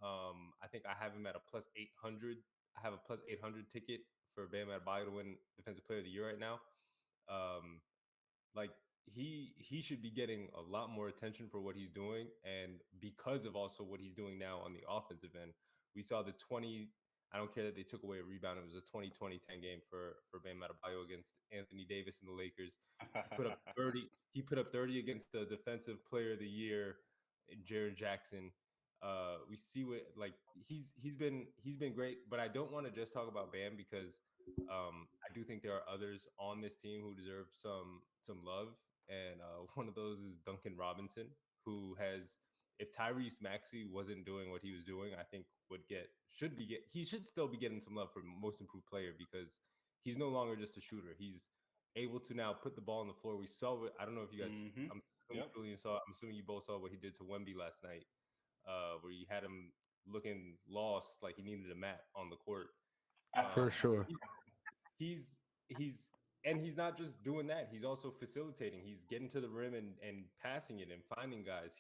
I think I have him at a plus 800. I have a plus 800 ticket for Bam Adebayo to win defensive player of the year right now. Like, he should be getting a lot more attention for what he's doing, and because of also what he's doing now on the offensive end. We saw the 20. I don't care that they took away a rebound. It was a 20-20-10 game for Bam Adebayo against Anthony Davis and the Lakers. He put up 30. He put up 30 against the defensive player of the year, Jaren Jackson. We see what, like, he's been great, but I don't want to just talk about Bam because I do think there are others on this team who deserve some love, and one of those is Duncan Robinson, who has, if Tyrese Maxey wasn't doing what he was doing, I think would get should be get he should still be getting some love for most improved player because he's no longer just a shooter. He's able to now put the ball on the floor. We saw what I don't know if you guys. Mm-hmm. I'm assuming Yep. Julian saw. I'm assuming you both saw what he did to Wemby last night, where you had him looking lost, like he needed a mat on the court. For Um, sure. he's he's and he's not just doing that, he's also facilitating, he's getting to the rim and passing it and finding guys.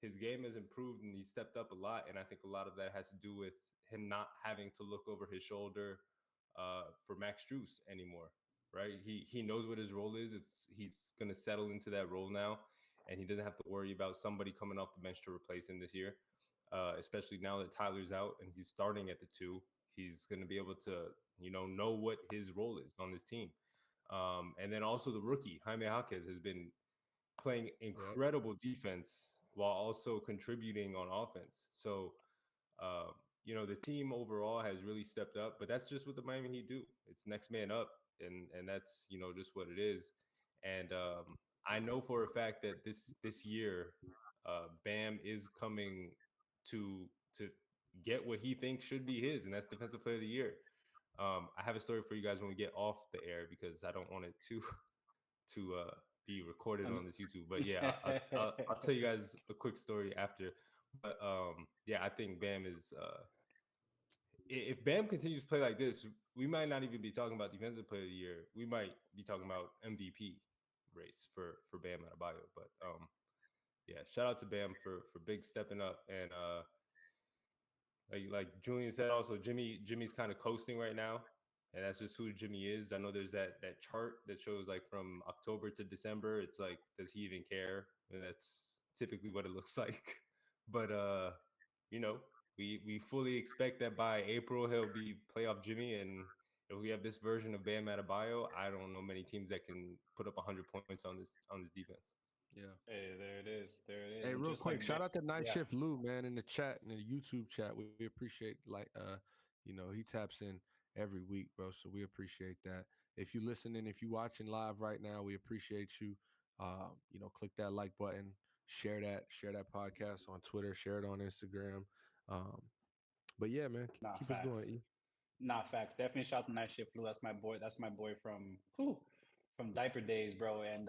His game has improved and he's stepped up a lot, and I think a lot of that has to do with him not having to look over his shoulder for Max Struess anymore, right? He knows what his role is. He's going to settle into that role now, and he doesn't have to worry about somebody coming off the bench to replace him this year, especially now that Tyler's out and he's starting at the two. He's going to be able to, know what his role is on this team. And then also the rookie, Jaime Jaquez, has been playing Yep. incredible defense while also contributing on offense. So, um, the team overall has really stepped up, but that's just what the Miami Heat do. It's next man up, and that's just what it is. And I know for a fact that this year, Bam is coming to to get what he thinks should be his, and that's Defensive Player of the Year. I have a story for you guys when we get off the air because I don't want it to to be recorded Um, on this YouTube. But yeah, I'll tell you guys a quick story after. But yeah, I think Bam is. If Bam continues to play like this, we might not even be talking about Defensive Player of the Year. We might be talking about MVP race for Bam Adebayo. But yeah, shout out to Bam for big stepping up, and like Julian said, also Jimmy's kind of coasting right now, and that's just who Jimmy is. I know there's that chart that shows like from October to December. It's like, does he even care? And that's typically what it looks like. But you know, we fully expect that by April he'll be playoff Jimmy, and if we have this version of Bam Adebayo, I don't know many teams that can put up 100 points on this defense. Yeah. Hey, there it is. There it is. Hey, And real just quick, like shout out to Night yeah, Shift Lou, man, in the chat, in the YouTube chat. We appreciate he taps in every week, bro. So we appreciate that. If you listening, if you watching live right now, we appreciate you. Click that like button, share that podcast on Twitter, share it on Instagram. Um, but yeah, man, nah, keep us facts. going. E. Nah, facts. Definitely shout out to Night Shift Blue. That's my boy. That's my boy from diaper days, bro. And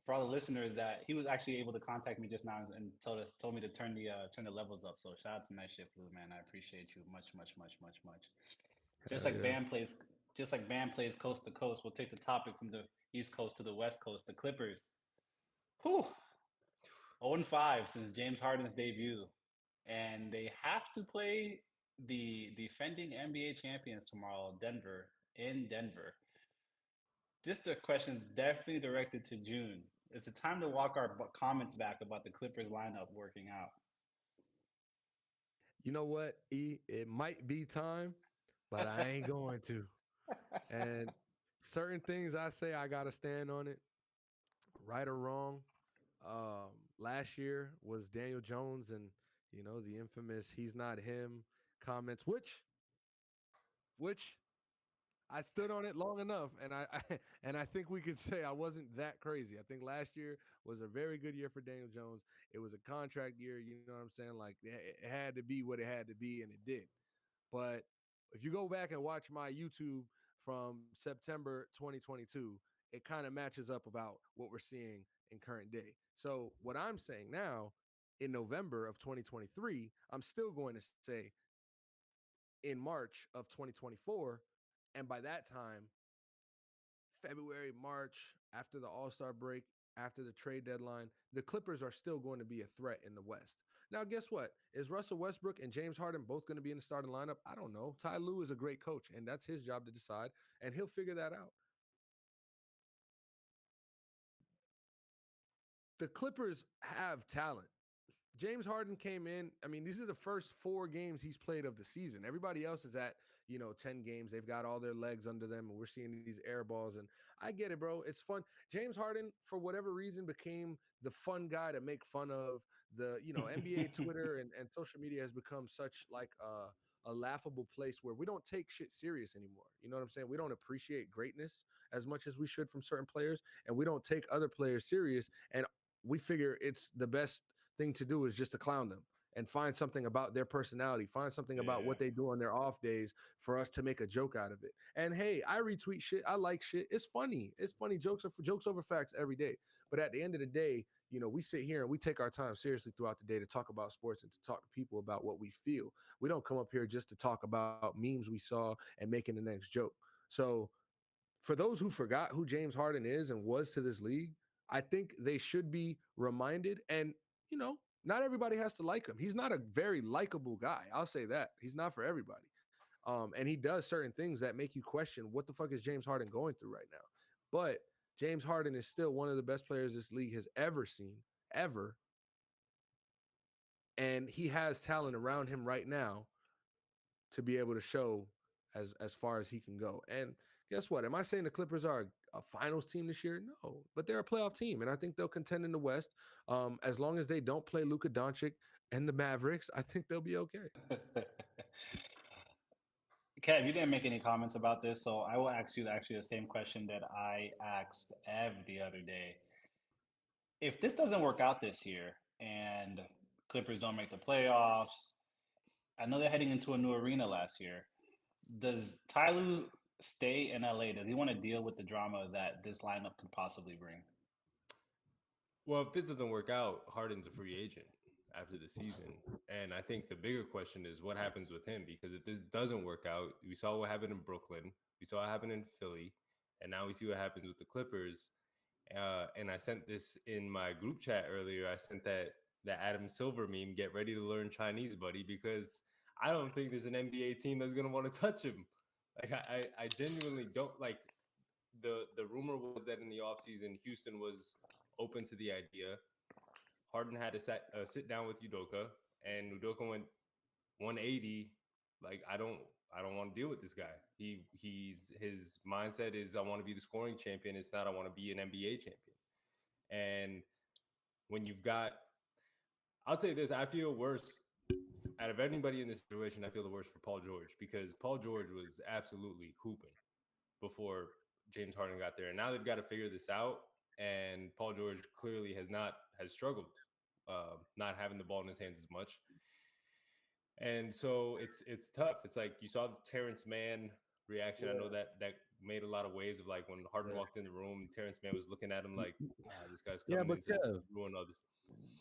for all the listeners, that he was actually able to contact me just now and told me to turn the levels up. So shout out to Night Shift Blue, man. I appreciate you much, much, much, much, much. Just Hell like yeah. Bam plays, just like Bam plays coast to coast. We'll take the topic from the East Coast to the West Coast. The Clippers. Whew. 0-5 since James Harden's debut, and they have to play the defending NBA champions tomorrow, Denver, in Denver. This question is definitely directed to June. It's the time to walk our comments back about the Clippers lineup working out. You know what, E? It might be time, but I ain't going to. And certain things I say, I gotta stand on it, right or wrong. Um, Last year was Daniel Jones and the infamous "he's not him" comments, which I stood on it long enough, and I think we could say I wasn't that crazy. I think last year was a very good year for Daniel Jones. It was a contract year, you know what I'm saying? Like it had to be what it had to be, and it did. But if you go back and watch my YouTube from September 2022, it kind of matches up about what we're seeing in current day. So what I'm saying now in November of 2023, I'm still going to say in March of 2024. And by that time, February, March, after the All-Star break, after the trade deadline, the Clippers are still going to be a threat in the West. Now, guess what? Is Russell Westbrook and James Harden both going to be in the starting lineup? I don't know. Ty Lue is a great coach, and that's his job to decide, and he'll figure that out. The Clippers have talent. James Harden came in. I mean, these are the first 4 games he's played of the season. Everybody else is at, 10 games. They've got all their legs under them, and we're seeing these air balls. And I get it, bro. It's fun. James Harden, for whatever reason, became the fun guy to make fun of. The, NBA Twitter and social media has become such like a a laughable place where we don't take shit serious anymore. You know what I'm saying? We don't appreciate greatness as much as we should from certain players, and we don't take other players serious. And we figure it's the best thing to do is just to clown them and find something about their personality, find something about Yeah. what they do on their off days for us to make a joke out of it. And hey, I retweet shit. I like shit. It's funny. It's funny. Jokes over facts every day. But at the end of the day, we sit here and we take our time seriously throughout the day to talk about sports and to talk to people about what we feel. We don't come up here just to talk about memes we saw and making the next joke. So for those who forgot who James Harden is and was to this league, I think they should be reminded. And, not everybody has to like him. He's not a very likable guy. I'll say that. He's not for everybody. And he does certain things that make you question what the fuck is James Harden going through right now. But James Harden is still one of the best players this league has ever seen, ever. And he has talent around him right now to be able to show as far as he can go. And guess what? Am I saying the Clippers are a finals team this year? No, but they're a playoff team, and I think they'll contend in the West. As long as they don't play Luka Doncic and the Mavericks, I think they'll be okay. Kev, you didn't make any comments about this, so I will ask you actually the same question that I asked Ev the other day. If this doesn't work out this year and Clippers don't make the playoffs, I know they're heading into a new arena last year. Does Tyler stay in LA? Does he want to deal with the drama that this lineup could possibly bring? Well, if this doesn't work out, Harden's a free agent after the season. And I think the bigger question is what happens with him, because if this doesn't work out, we saw what happened in Brooklyn, we saw what happened in Philly, and now we see what happens with the Clippers. And I sent this in my group chat earlier. I sent that Adam Silver meme, get ready to learn Chinese, buddy, because I don't think there's an NBA team that's going to want to touch him. Like, I genuinely don't. Like, the rumor was that in the offseason, Houston was open to the idea. Harden had to sit down with Udoka, and Udoka went 180. Like, I don't want to deal with this guy. His mindset is I want to be the scoring champion. It's not I want to be an NBA champion. And when you've got, I'll say this, I feel worse out of anybody in this situation. I feel the worst for Paul George, because Paul George was absolutely hooping before James Harden got there. And now they've got to figure this out. And Paul George clearly has struggled, not having the ball in his hands as much. And so it's tough. It's like you saw the Terrence Mann reaction. Yeah. I know that made a lot of waves of like when Harden walked in the room and Terrence Mann was looking at him like, this guy's Yeah, coming but in to Kev, ruin others.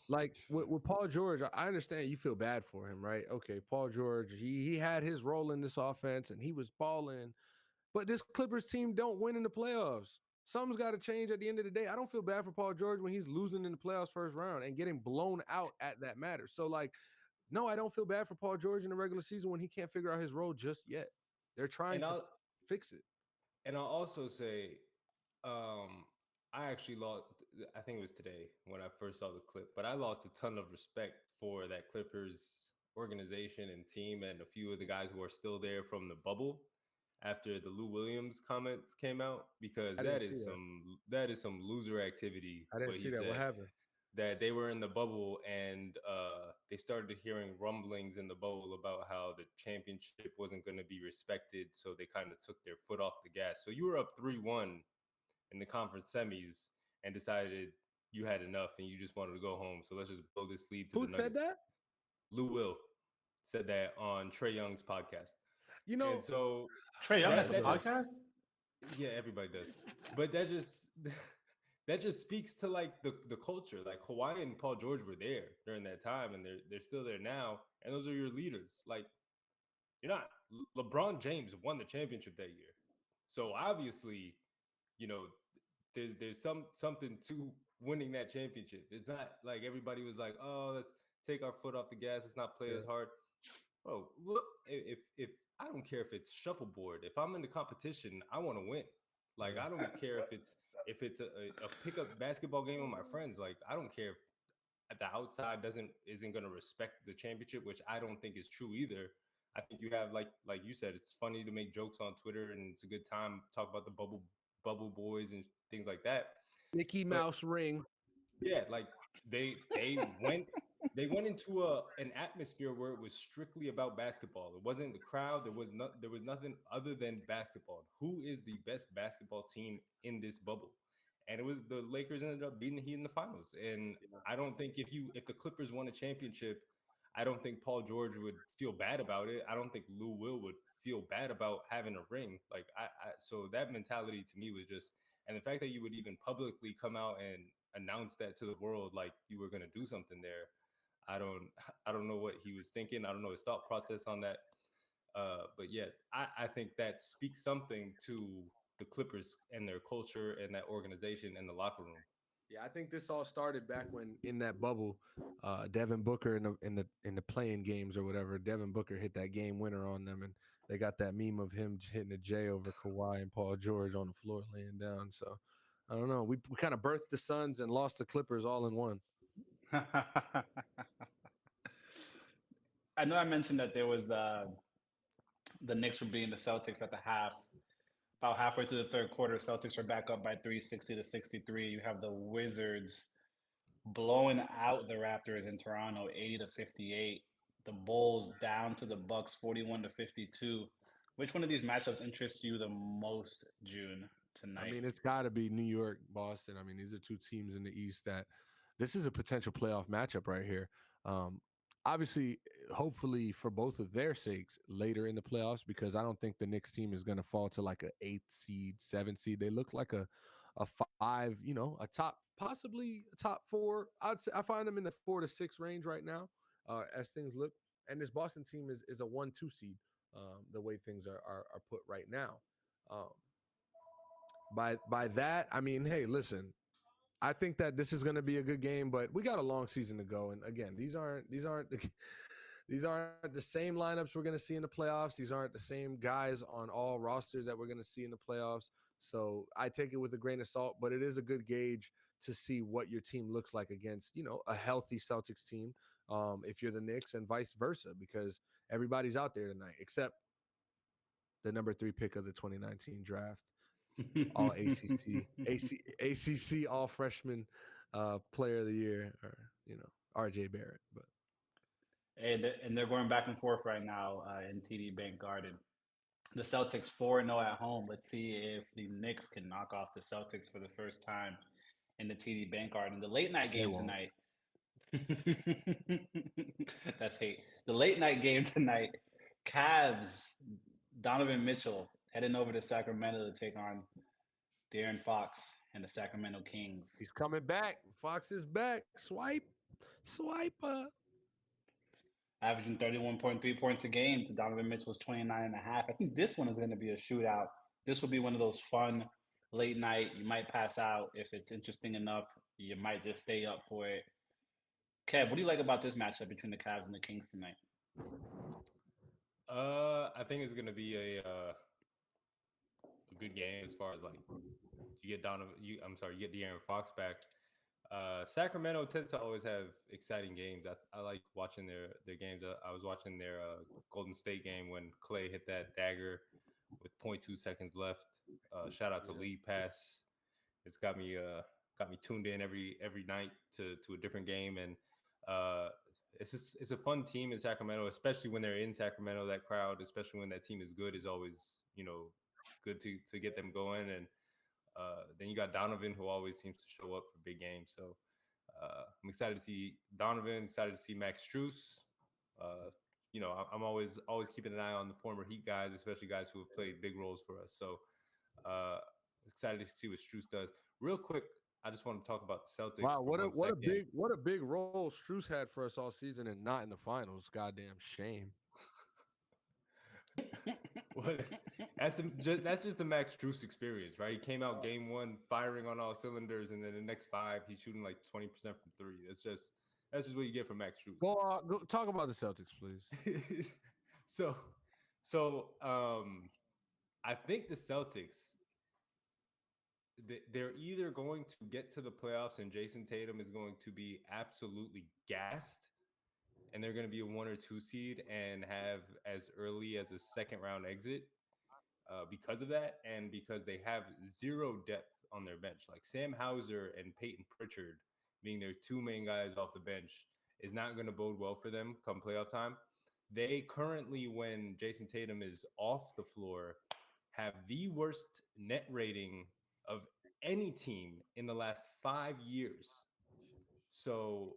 like with Paul George, I understand you feel bad for him, right? Okay, Paul George, he had his role in this offense and he was balling, but this Clippers team don't win in the playoffs. Something's got to change at the end of the day. I don't feel bad for Paul George when he's losing in the playoffs first round and getting blown out at that matter. So like, no, I don't feel bad for Paul George in the regular season when he can't figure out his role just yet. They're trying And to I'll fix it. I'll also say, I actually lost. I think it was today when I first saw the clip, but I lost a ton of respect for that Clippers organization and team, and a few of the guys who are still there from the bubble after the Lou Williams comments came out, because I that didn't see is that. some loser activity. I didn't What see he that. What said, happened? that they were in the bubble and they started hearing rumblings in the bubble about how the championship wasn't going to be respected, so they kind of took their foot off the gas. So you were up 3-1 in the conference semis and decided you had enough and you just wanted to go home. So let's just blow this lead to the Who said Nuggets. that? Lou Will said that on Trey Young's podcast. You know, And so Trey Young has a that just, podcast? yeah, everybody does. But that just speaks to like the culture. Like Kawhi and Paul George were there during that time, and they're still there now. And those are your leaders. Like, you're not LeBron James won the championship that year. So obviously, you know, there's something to winning that championship. It's not like everybody was like, oh, let's take our foot off the gas, let's not play yeah, as hard. Bro, look, if I don't care if it's shuffleboard, if I'm in the competition, I want to win. Like, yeah, I don't care if it's a pickup basketball game with my friends. Like, I don't care if the outside isn't going to respect the championship, which I don't think is true either. I think you have like you said, it's funny to make jokes on Twitter and it's a good time to talk about the bubble boys and things like that. Mickey But Mouse ring. yeah, like they they went into an atmosphere where it was strictly about basketball. It wasn't the crowd. There was nothing other than basketball. Who is the best basketball team in this bubble? And it was the Lakers ended up beating the Heat in the finals. And I don't think if the Clippers won a championship, I don't think Paul George would feel bad about it. I don't think Lou Will would feel bad about having a ring. Like so that mentality to me was just, and the fact that you would even publicly come out and announce that to the world, like you were going to do something there. I don't, I don't know what he was thinking. I don't know his thought process on that. But yeah, I think that speaks something to the Clippers and their culture and that organization and the locker room. Yeah, I think this all started back when in that bubble, Devin Booker in the playing games or whatever. Devin Booker hit that game winner on them, and they got that meme of him hitting a J over Kawhi and Paul George on the floor laying down. So I don't know. We kind of birthed the Suns and lost the Clippers all in one. I know I mentioned that there was the Knicks were beating the Celtics at the half. About halfway through the third quarter, Celtics are back up by 360-63. You have the Wizards blowing out the Raptors in Toronto 80-58. The Bulls down to the Bucks 41-52. Which one of these matchups interests you the most, June, I tonight? mean, it's got to be New York, Boston. I mean, these are two teams in the East that this is a potential playoff matchup right here. Um, Obviously, hopefully for both of their sakes later in the playoffs, because I don't think the Knicks team is going to fall to like a 8th seed, 7th seed. They look like a 5, a top, possibly a top 4. I'd say I find them in the 4 to 6 range right now, as things look. And this Boston team is a 1-2 seed, the way things are put right now. Um, by that, I mean, hey, listen, I think that this is going to be a good game, but we got a long season to go. And again, these aren't these aren't the same lineups we're going to see in the playoffs. These aren't the same guys on all rosters that we're going to see in the playoffs. So I take it with a grain of salt, but it is a good gauge to see what your team looks like against, a healthy Celtics team. If you're the Knicks and vice versa, because everybody's out there tonight except the number 3 pick of the 2019 draft, all ACC all freshman player of the year, or RJ Barrett. But And they're going back and forth right now in TD Bank Garden. The Celtics 4-0 at home. Let's see if the Knicks can knock off the Celtics for the first time in the TD Bank Garden. The late night they game won't. tonight. That's hate. The late night game tonight. Cavs, Donovan Mitchell heading over to Sacramento to take on De'Aaron Fox and the Sacramento Kings. He's coming back. Fox is back. Swiper. Averaging 31.3 points a game to Donovan Mitchell's 29.5. I think this one is going to be a shootout. This will be one of those fun late night. You might pass out if it's interesting enough. You might just stay up for it. Kev, what do you like about this matchup between the Cavs and the Kings tonight? I think it's gonna be a good game as far as like you get you get De'Aaron Fox back. Sacramento tends to always have exciting games. I like watching their games. I was watching their Golden State game when Clay hit that dagger with 0.2 seconds left. Shout out to League Pass. It's got me tuned in every night to a different game, and it's a fun team in Sacramento, especially when they're in Sacramento. That crowd, especially when that team is good, is always good to get them going. And then you got Donovan, who always seems to show up for big games. So I'm excited to see Donovan. Excited to see Max Strus. I'm always keeping an eye on the former Heat guys, especially guys who have played big roles for us. So excited to see what Strus does. Real quick, I just want to talk about the Celtics Wow, for 1 second. what a big role Strus had for us all season and not in the finals. Goddamn shame. Well, that's just the Max Strus experience, right? He came out game 1 firing on all cylinders, and then the next 5 he's shooting like 20% from 3. That's just what you get from Max Strus. Go talk about the Celtics, please. so I think the Celtics, they're either going to get to the playoffs and Jason Tatum is going to be absolutely gassed, and they're going to be a 1 or 2 seed and have as early as a second round exit because of that, and because they have zero depth on their bench, like Sam Hauser and Peyton Pritchard being their 2 main guys off the bench. is not going to bode well for them come playoff time. They currently, when Jason Tatum is off the floor, have the worst net rating of any team in the last 5 years. So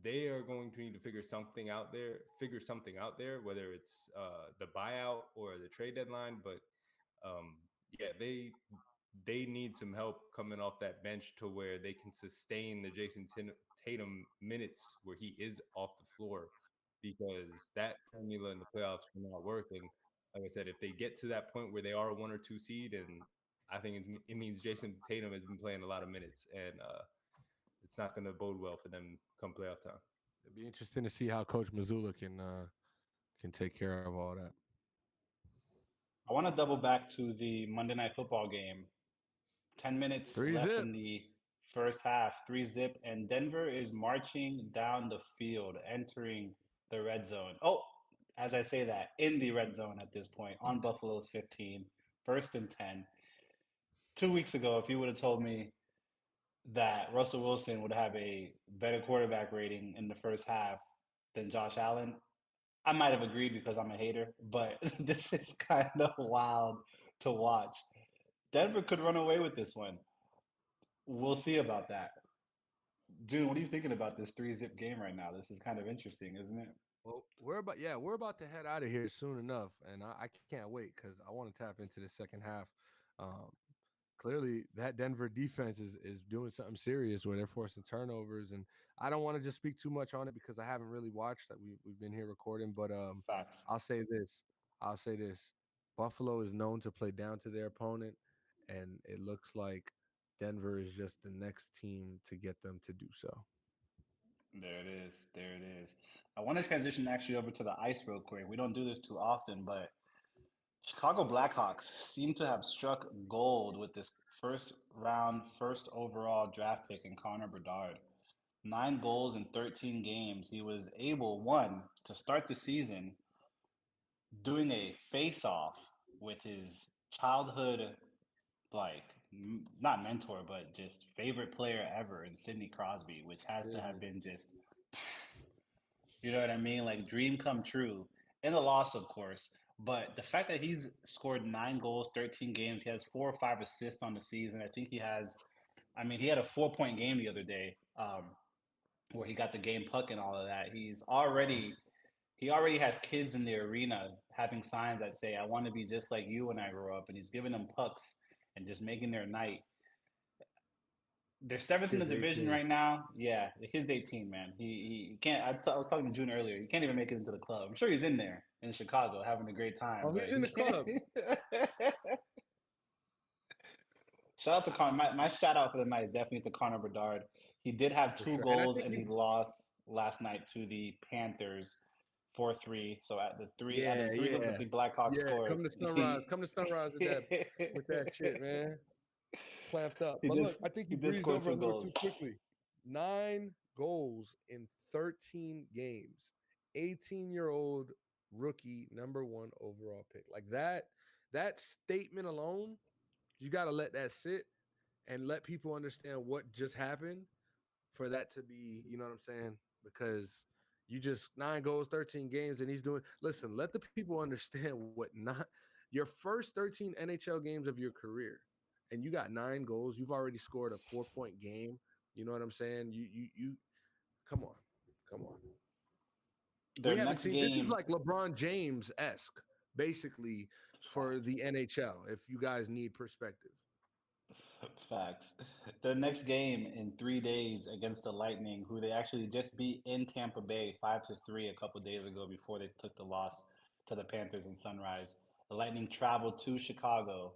they are going to need to figure something out there, whether it's the buyout or the trade deadline. But yeah, they need some help coming off that bench to where they can sustain the Tatum minutes where he is off the floor, because that formula in the playoffs will not work. And like I said, if they get to that point where they are a 1 or 2 seed, and I think it means Jason Tatum has been playing a lot of minutes, and it's not going to bode well for them come playoff time. It'd be interesting to see how Coach Missoula can take care of all that. I want to double back to the Monday Night Football game. 10 minutes Three left zip. in the first half, 3-0, and Denver is marching down the field, entering the red zone. Oh, as I say that, in the red zone at this point, on Buffalo's 15, 1st and 10. 2 weeks ago, if you would have told me that Russell Wilson would have a better quarterback rating in the first half than Josh Allen, I might have agreed because I'm a hater, but this is kind of wild to watch. Denver could run away with this one. We'll see about that. June, what are you thinking about this 3-0 game right now? This is kind of interesting, isn't it? Well, we're about to head out of here soon enough, and I can't wait because I want to tap into the second half. Um, Clearly, that Denver defense is doing something serious where they're forcing turnovers, and I don't want to just speak too much on it because I haven't really watched that. We've been here recording, but Facts. I'll say this. I'll say this. Buffalo is known to play down to their opponent, and it looks like Denver is just the next team to get them to do so. There it is. There it is. I want to transition actually over to the ice real quick. We don't do this too often, but Chicago Blackhawks seem to have struck gold with this first round, first overall draft pick in Connor Bedard. 9 goals in 13 games. He was able, one, to start the season doing a face-off with his childhood, like, not mentor, but just favorite player ever in Sidney Crosby, which has to have Business. been just, you know what I mean? Like, dream come true. And the loss, of course. But the fact that he's scored 9 goals, 13 games, he has 4 or 5 assists on the season. I think he has, I mean, he had a 4-point game the other day, where he got the game puck and all of that. He already has kids in the arena having signs that say, "I want to be just like you when I grow up," and he's giving them pucks and just making their night. They're seventh in the Kid's division 18. right now. Yeah, the kid's 18, man. He can't. I was talking to June earlier. He can't even make it into the club. I'm sure he's in there in Chicago having a great time, Oh, but he's in he the can't. club Shout out to Connor. My shout out for the night is definitely to Connor Bedard. He did have for two sure, and I goals, think and he lost last night to the Panthers 4-3. So out of yeah, the three goals that yeah, the Blackhawks yeah. scored, Come to sunrise with that shit, man. Clamped up. he But just look, I think he he did breezed score over a two little too goals. quickly. 9 goals in 13 games. 18-year-old rookie, #1 overall pick. Like that statement alone, you got to let that sit and let people understand what just happened for that to be, you know what I'm saying? Because you just 9 goals, 13 games, and he's doing. Listen, let the people understand what not your first 13 NHL games of your career, and you got 9 goals. You've already scored a 4-point game. You know what I'm saying? You come on, come on. Their We haven't next seen this is game, like LeBron James esque, basically for facts, the NHL. If you guys need perspective, facts. Their next game in 3 days against the Lightning, who they actually just beat in Tampa Bay 5-3 a couple days ago before they took the loss to the Panthers in Sunrise. The Lightning traveled to Chicago.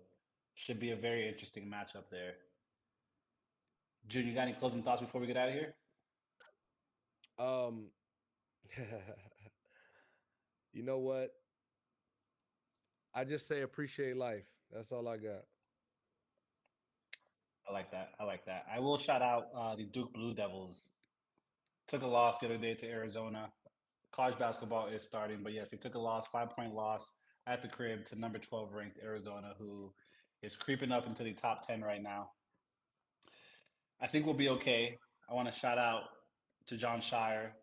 Should be a very interesting matchup there. June, you got any closing thoughts before we get out of here? um, you know what? I just say appreciate life. That's all I got. I like that. I like that. I will shout out the Duke Blue Devils. Took a loss the other day to Arizona. College basketball is starting, but yes, they took a loss, 5-point loss at the crib to number 12 ranked Arizona, who is creeping up into the top 10 right now. I think we'll be okay. I want to shout out to John Shire.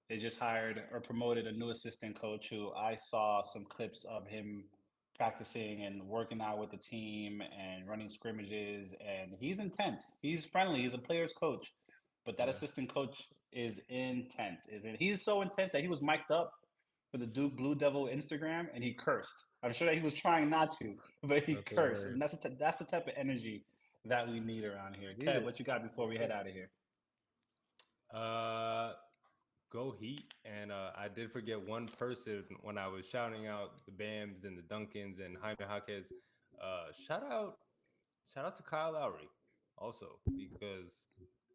they just hired or promoted a new assistant coach who I saw some clips of him practicing and working out with the team and running scrimmages, and he's intense. He's friendly. He's a player's coach, but that Yeah. assistant coach is intense. Isn't he's so intense that he was mic'd up for the Duke Blue Devil Instagram and he cursed. I'm sure that he was trying not to, but he That's cursed, hilarious. and that's the type of energy that we need around here. Need Kev, it. what you got before we head out of here? Uh, Go Heat. And I did forget one person when I was shouting out the Bams and the Duncans and Jaime Jaquez. Shout out to Kyle Lowry also, because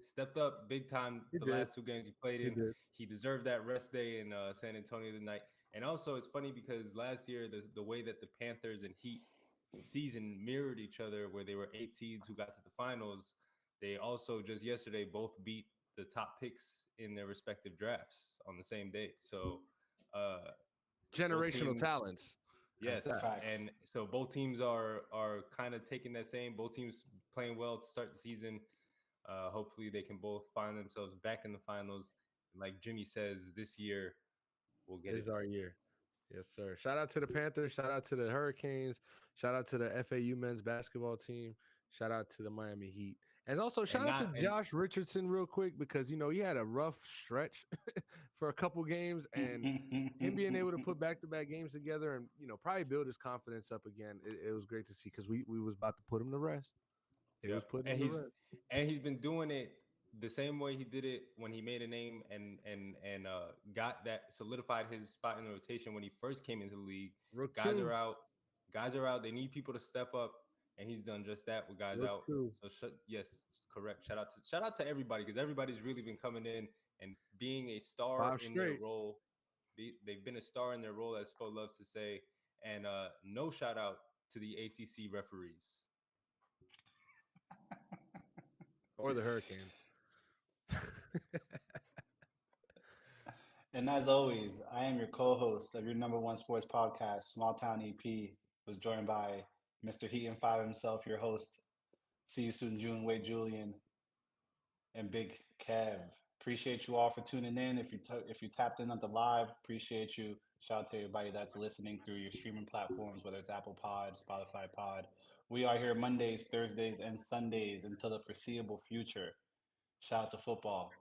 stepped up big time He the did. last two games he played He in. did. He deserved that rest day in San Antonio tonight. And also, it's funny because last year the way that the Panthers and Heat season mirrored each other, where they were 8 seeds who got to the finals. They also just yesterday both beat the top picks in their respective drafts on the same day. So uh, both Generational teams, talents at yes, that. Facts. and so both teams are kind of taking that same. Both teams playing well to start the season. Hopefully, they can both find themselves back in the finals. And like Jimmy says, this year we'll get it Is our done. year. Yes, sir. Shout out to the Panthers. Shout out to the Hurricanes. Shout out to the FAU men's basketball team. Shout out to the Miami Heat. And also And shout out to not and Josh Richardson real quick because he had a rough stretch for a couple games, and him being able to put back-to-back games together and probably build his confidence up again. It was great to see because we was about to put him to rest. It was Yep. putting And him to rest. he's been doing it the same way he did it when he made a name and got that solidified his spot in the rotation when he first came into the league. Rook Guys two. are out. Guys are out. They need people to step up, and he's done just that with guys Rook out. two. So yes, correct. Shout out to everybody because everybody's really been coming in and being a star Five in their straight. role. They've been a star in their role, as Spo loves to say. And no shout out to the ACC referees. Or the Hurricanes. And as always, I am your co-host of your number one sports podcast, Small Town EP. Was joined by Mr. Heat and Five himself, your host. See you soon, June Wade, Julian, and Big Kev. Appreciate you all for tuning in. If you tapped in on the live, appreciate you. Shout out to everybody that's listening through your streaming platforms, whether it's Apple Pod, Spotify Pod. We are here Mondays, Thursdays, and Sundays until the foreseeable future. Shout out to football.